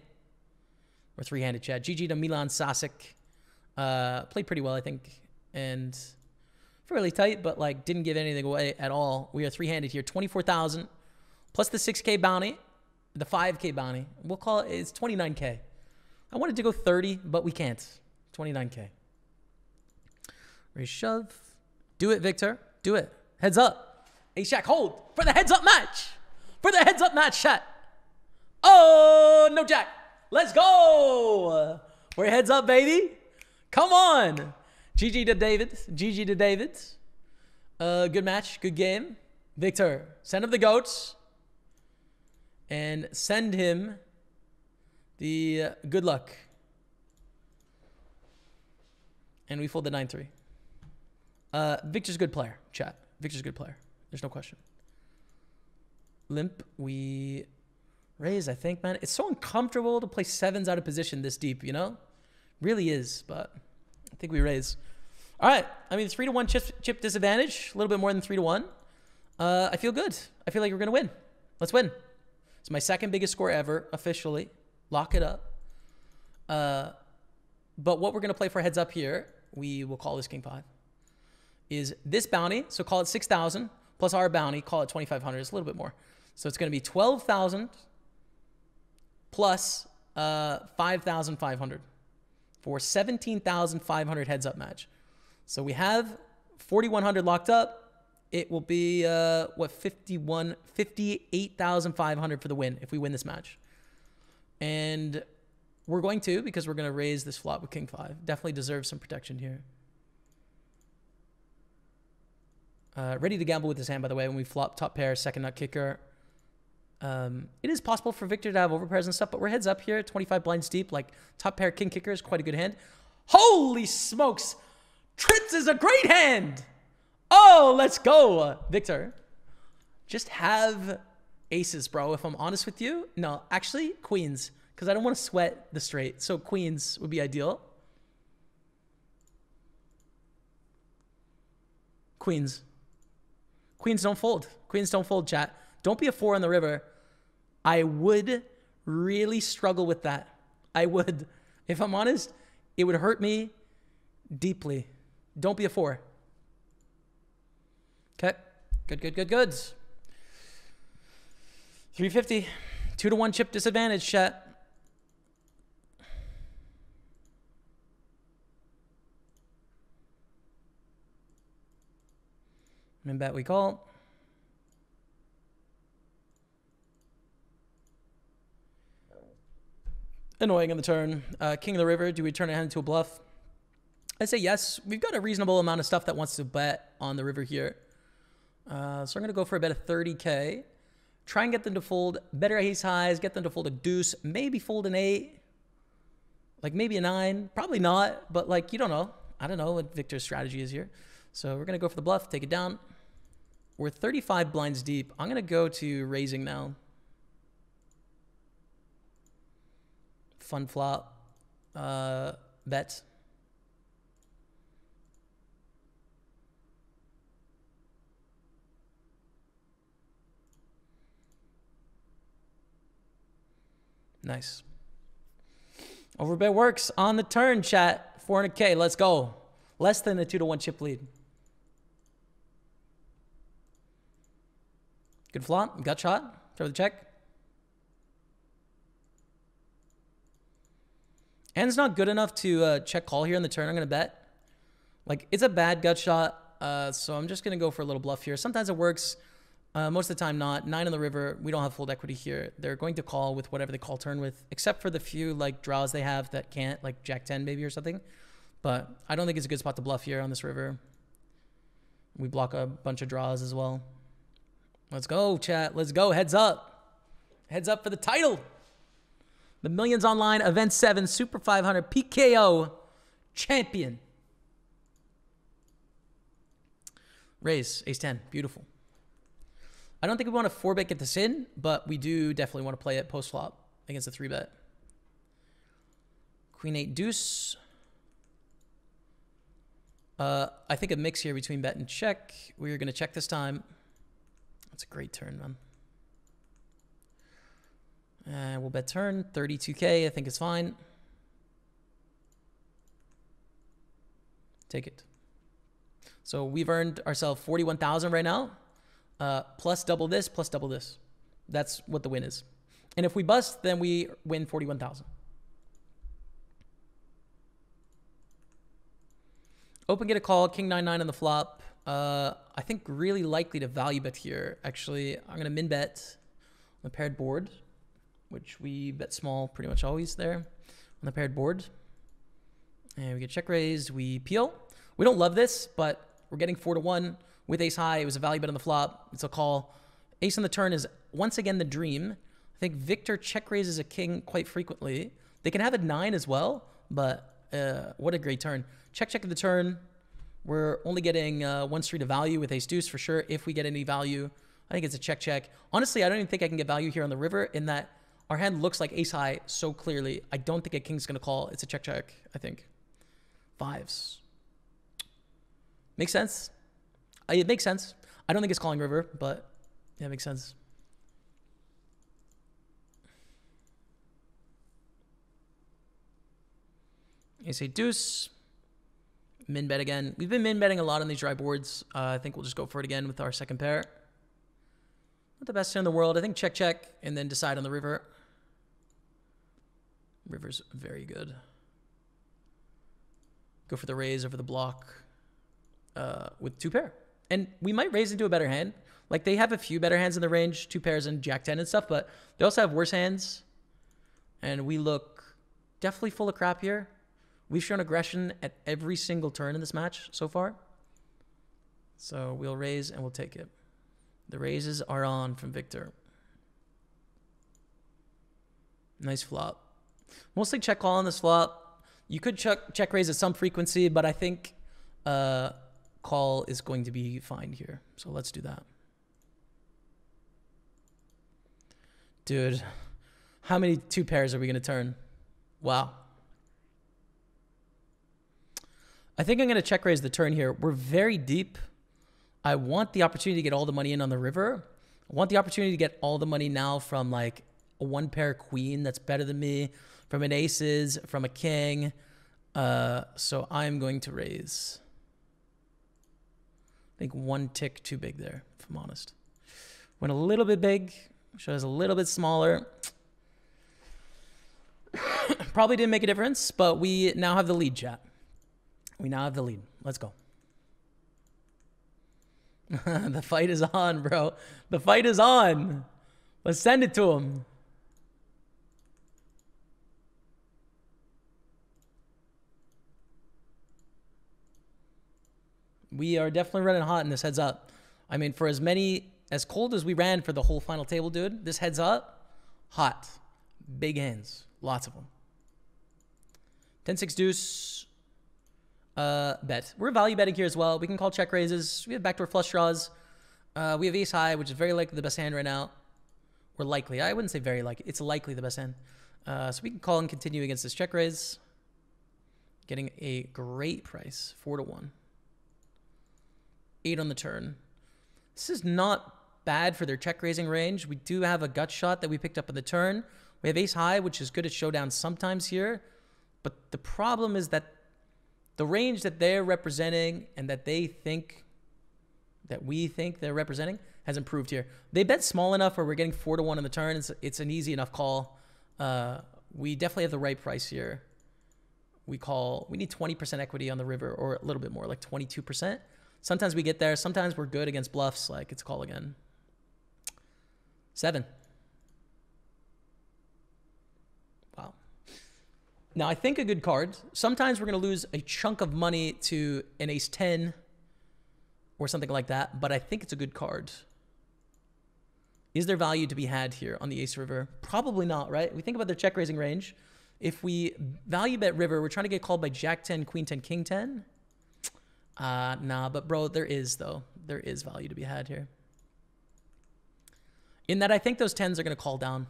Or three-handed, Chad. GG to Milan Sasic. Played pretty well, I think. And fairly tight, but like didn't give anything away at all. We are three-handed here. 24,000 plus the 6K bounty. The 5K bounty. We'll call it, it's 29K. I wanted to go 30, but we can't. 29K. Raise shove. Do it, Victor. Do it. Heads up. Ace Jack, hold for the heads up match. For the heads up match, chat. Oh, no Jack. Let's go. We're heads up, baby. Come on. GG to David. GG to David. Good match. Good game. Victor, send him the goats. And send him the good luck. And we fold the 9-3. Victor's a good player, chat. Victor's a good player. There's no question. Limp, we raise, I think, man. It's so uncomfortable to play sevens out of position this deep, you know? Really is, but I think we raise. All right. I mean, 3-1 chip disadvantage. A little bit more than 3-1. I feel good. I feel like we're going to win. Let's win. It's my second biggest score ever, officially. Lock it up. But what we're going to play for heads up here, we will call this King 5, is this bounty. So call it 6,000 plus our bounty. Call it 2,500. It's a little bit more. So it's going to be 12,000 plus 5,500 for 17,500 heads up match. So we have 4,100 locked up. It will be, what, 58,500 for the win if we win this match. And we're going to, because we're going to raise this flop with King 5. Definitely deserves some protection here. Ready to gamble with this hand, by the way, when we flop top pair, second nut kicker. It is possible for Victor to have overpairs and stuff, but we're heads up here, 25 blinds deep. Like, top pair king kicker is quite a good hand. Holy smokes! Trips is a great hand! Oh, let's go, Victor. Just have aces, bro, if I'm honest with you. No, actually, queens, because I don't want to sweat the straight. So queens would be ideal. Queens. Queens don't fold. Queens don't fold, chat. Don't be a 4 on the river. I would really struggle with that. I would. If I'm honest, it would hurt me deeply. Don't be a 4. Okay. Good, good, good, good. 350. 2-1 chip disadvantage, chat. Min bet we call. Annoying on the turn. King of the river. Do we turn it into a bluff? I say yes. We've got a reasonable amount of stuff that wants to bet on the river here. So I'm going to go for a bet of 30K. Try and get them to fold better ace highs. Get them to fold a deuce. Maybe fold an 8. Like maybe a 9. Probably not. But like, you don't know. I don't know what Victor's strategy is here. So we're going to go for the bluff. Take it down. We're 35 blinds deep. I'm going to go to raising now. Fun flop. Bet. Nice. Overbet works on the turn, chat. 400K. Let's go. Less than a 2-1 chip lead. Good flop. Gut shot. Throw the check. Hand's not good enough to check call here on the turn. I'm going to bet. Like, it's a bad gut shot. So I'm just going to go for a little bluff here. Sometimes it works. Most of the time not. 9 on the river. We don't have fold equity here. They're going to call with whatever they call turn with, except for the few like draws they have that can't, like Jack 10 maybe or something. But I don't think it's a good spot to bluff here on this river. We block a bunch of draws as well. Let's go, chat. Let's go. Heads up. Heads up for the title. The Millions Online Event 7 Super 500 PKO champion. Raise. Ace 10. Beautiful. I don't think we want to 4-bet get this in, but we do definitely want to play it post-flop against a 3-bet. Queen 8 deuce. I think a mix here between bet and check. We're going to check this time. That's a great turn, man. And we'll bet turn. 32K, I think it's fine. Take it. So we've earned ourselves 41,000 right now. Plus double this, plus double this. That's what the win is. And if we bust, then we win 41,000. Open, get a call, king 9-9 on the flop. I think really likely to value bet here. Actually, I'm going to min bet on the paired board, which we bet small pretty much always there on the paired board. And we get check raised, we peel. We don't love this, but we're getting 4-1 with ace high. It was a value bet on the flop. It's a call. Ace on the turn is once again the dream. I think Victor check raises a king quite frequently. They can have a 9 as well, but what a great turn. Check at the turn. We're only getting 1 street of value with ace deuce for sure. If we get any value, I think it's a check. Honestly, I don't even think I can get value here on the river in that our hand looks like ace high so clearly. I don't think a king's going to call. It's a check, I think. 5s. Makes sense. It makes sense. I don't think it's calling river, but yeah, it makes sense. Ace 8 deuce. Min bet again. We've been min betting a lot on these dry boards. I think we'll just go for it again with our second pair. Not the best hand in the world. I think check, and then decide on the river. River's very good. Go for the raise over the block with 2 pair. And we might raise into a better hand. Like, they have a few better hands in the range, 2 pairs and jack 10 and stuff, but they also have worse hands. And we look definitely full of crap here. We've shown aggression at every single turn in this match so far. So we'll raise and we'll take it. The raises are on from Victor. Nice flop. Mostly check call on this flop. You could check raise at some frequency, but I think call is going to be fine here. So let's do that. Dude, how many 2 pairs are we going to turn? Wow. I think I'm going to check raise the turn here. We're very deep. I want the opportunity to get all the money in on the river. I want the opportunity to get all the money now from like a 1 pair queen that's better than me, from an aces, from a king. So I'm going to raise. I think 1 tick too big there, if I'm honest. Went a little bit big. Shows a little bit smaller. Probably didn't make a difference, but we now have the lead, chat. We now have the lead. Let's go. The fight is on, bro. The fight is on. Let's send it to him. We are definitely running hot in this heads up. I mean, for as cold as we ran for the whole final table, dude, this heads up, hot. Big hands. Lots of them. 10-6 deuce. Bet. We're value betting here as well. We can call check raises. We have backdoor flush draws. We have ace high, which is very likely the best hand right now. Or likely. I wouldn't say very likely. It's likely the best hand. So we can call and continue against this check raise. Getting a great price. 4-1. 8 on the turn. This is not bad for their check raising range. We do have a gut shot that we picked up on the turn. We have ace high, which is good at showdown sometimes here. But the problem is that the range that they're representing and that they think, that we think they're representing, has improved here. They bet small enough where we're getting 4-1 on the turn. It's an easy enough call. We definitely have the right price here. We need 20% equity on the river, or a little bit more, like 22%. Sometimes we get there. Sometimes we're good against bluffs. Like, it's a call again. 7. Wow. Now, I think a good card. Sometimes we're going to lose a chunk of money to an ace 10 or something like that, but I think it's a good card. Is there value to be had here on the ace river? Probably not, right? We think about their check raising range. If we value bet river, we're trying to get called by jack 10, queen 10, king 10. Nah, but bro, there is, though. There is value to be had here. In that I think those 10s are going to call down.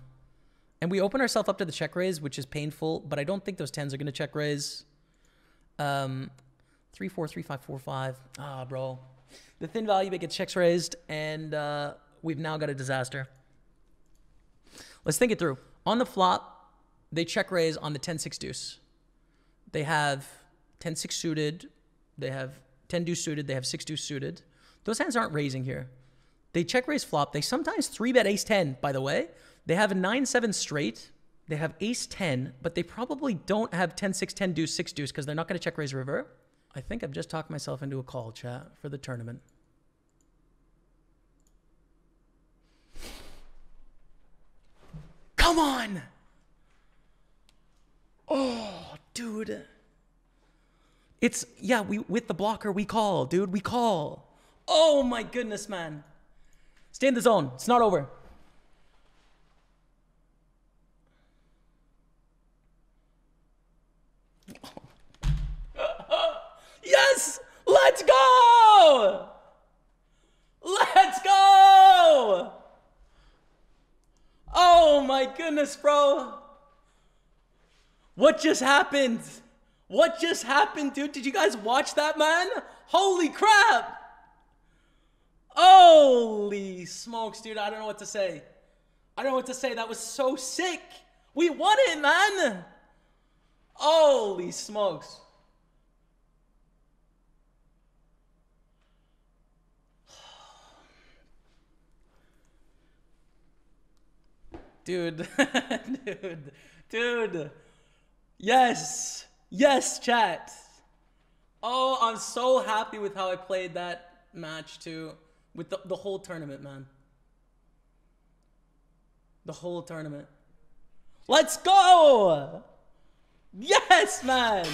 And we open ourselves up to the check raise, which is painful, but I don't think those 10s are going to check raise. 3-4, 3-5, 4-5. Ah, bro. The thin value bet gets checks raised, and we've now got a disaster. Let's think it through. On the flop, they check raise on the 10-6 deuce. They have 10-6 suited. They have 10 deuce suited. They have 6 deuce suited. Those hands aren't raising here. They check raise flop. They sometimes 3-bet ace 10, by the way. They have a 9-7 straight. They have ace 10, but they probably don't have 10-6, 10 deuce, 6 deuce because they're not going to check raise river. I think I've just talked myself into a call, chat, for the tournament. Come on! Oh, dude. It's, yeah, with the blocker, we call, dude. We call. Oh, my goodness, man. Stay in the zone. It's not over. Yes! Let's go! Let's go! Oh my goodness, bro. What just happened? What just happened, dude? Did you guys watch that, man? Holy crap! Holy smokes, dude. I don't know what to say. I don't know what to say. That was so sick. We won it, man. Holy smokes. Dude, dude. Yes, yes, chat. Oh, I'm so happy with how I played that match too. With the whole tournament, man. The whole tournament. Let's go! Yes, man!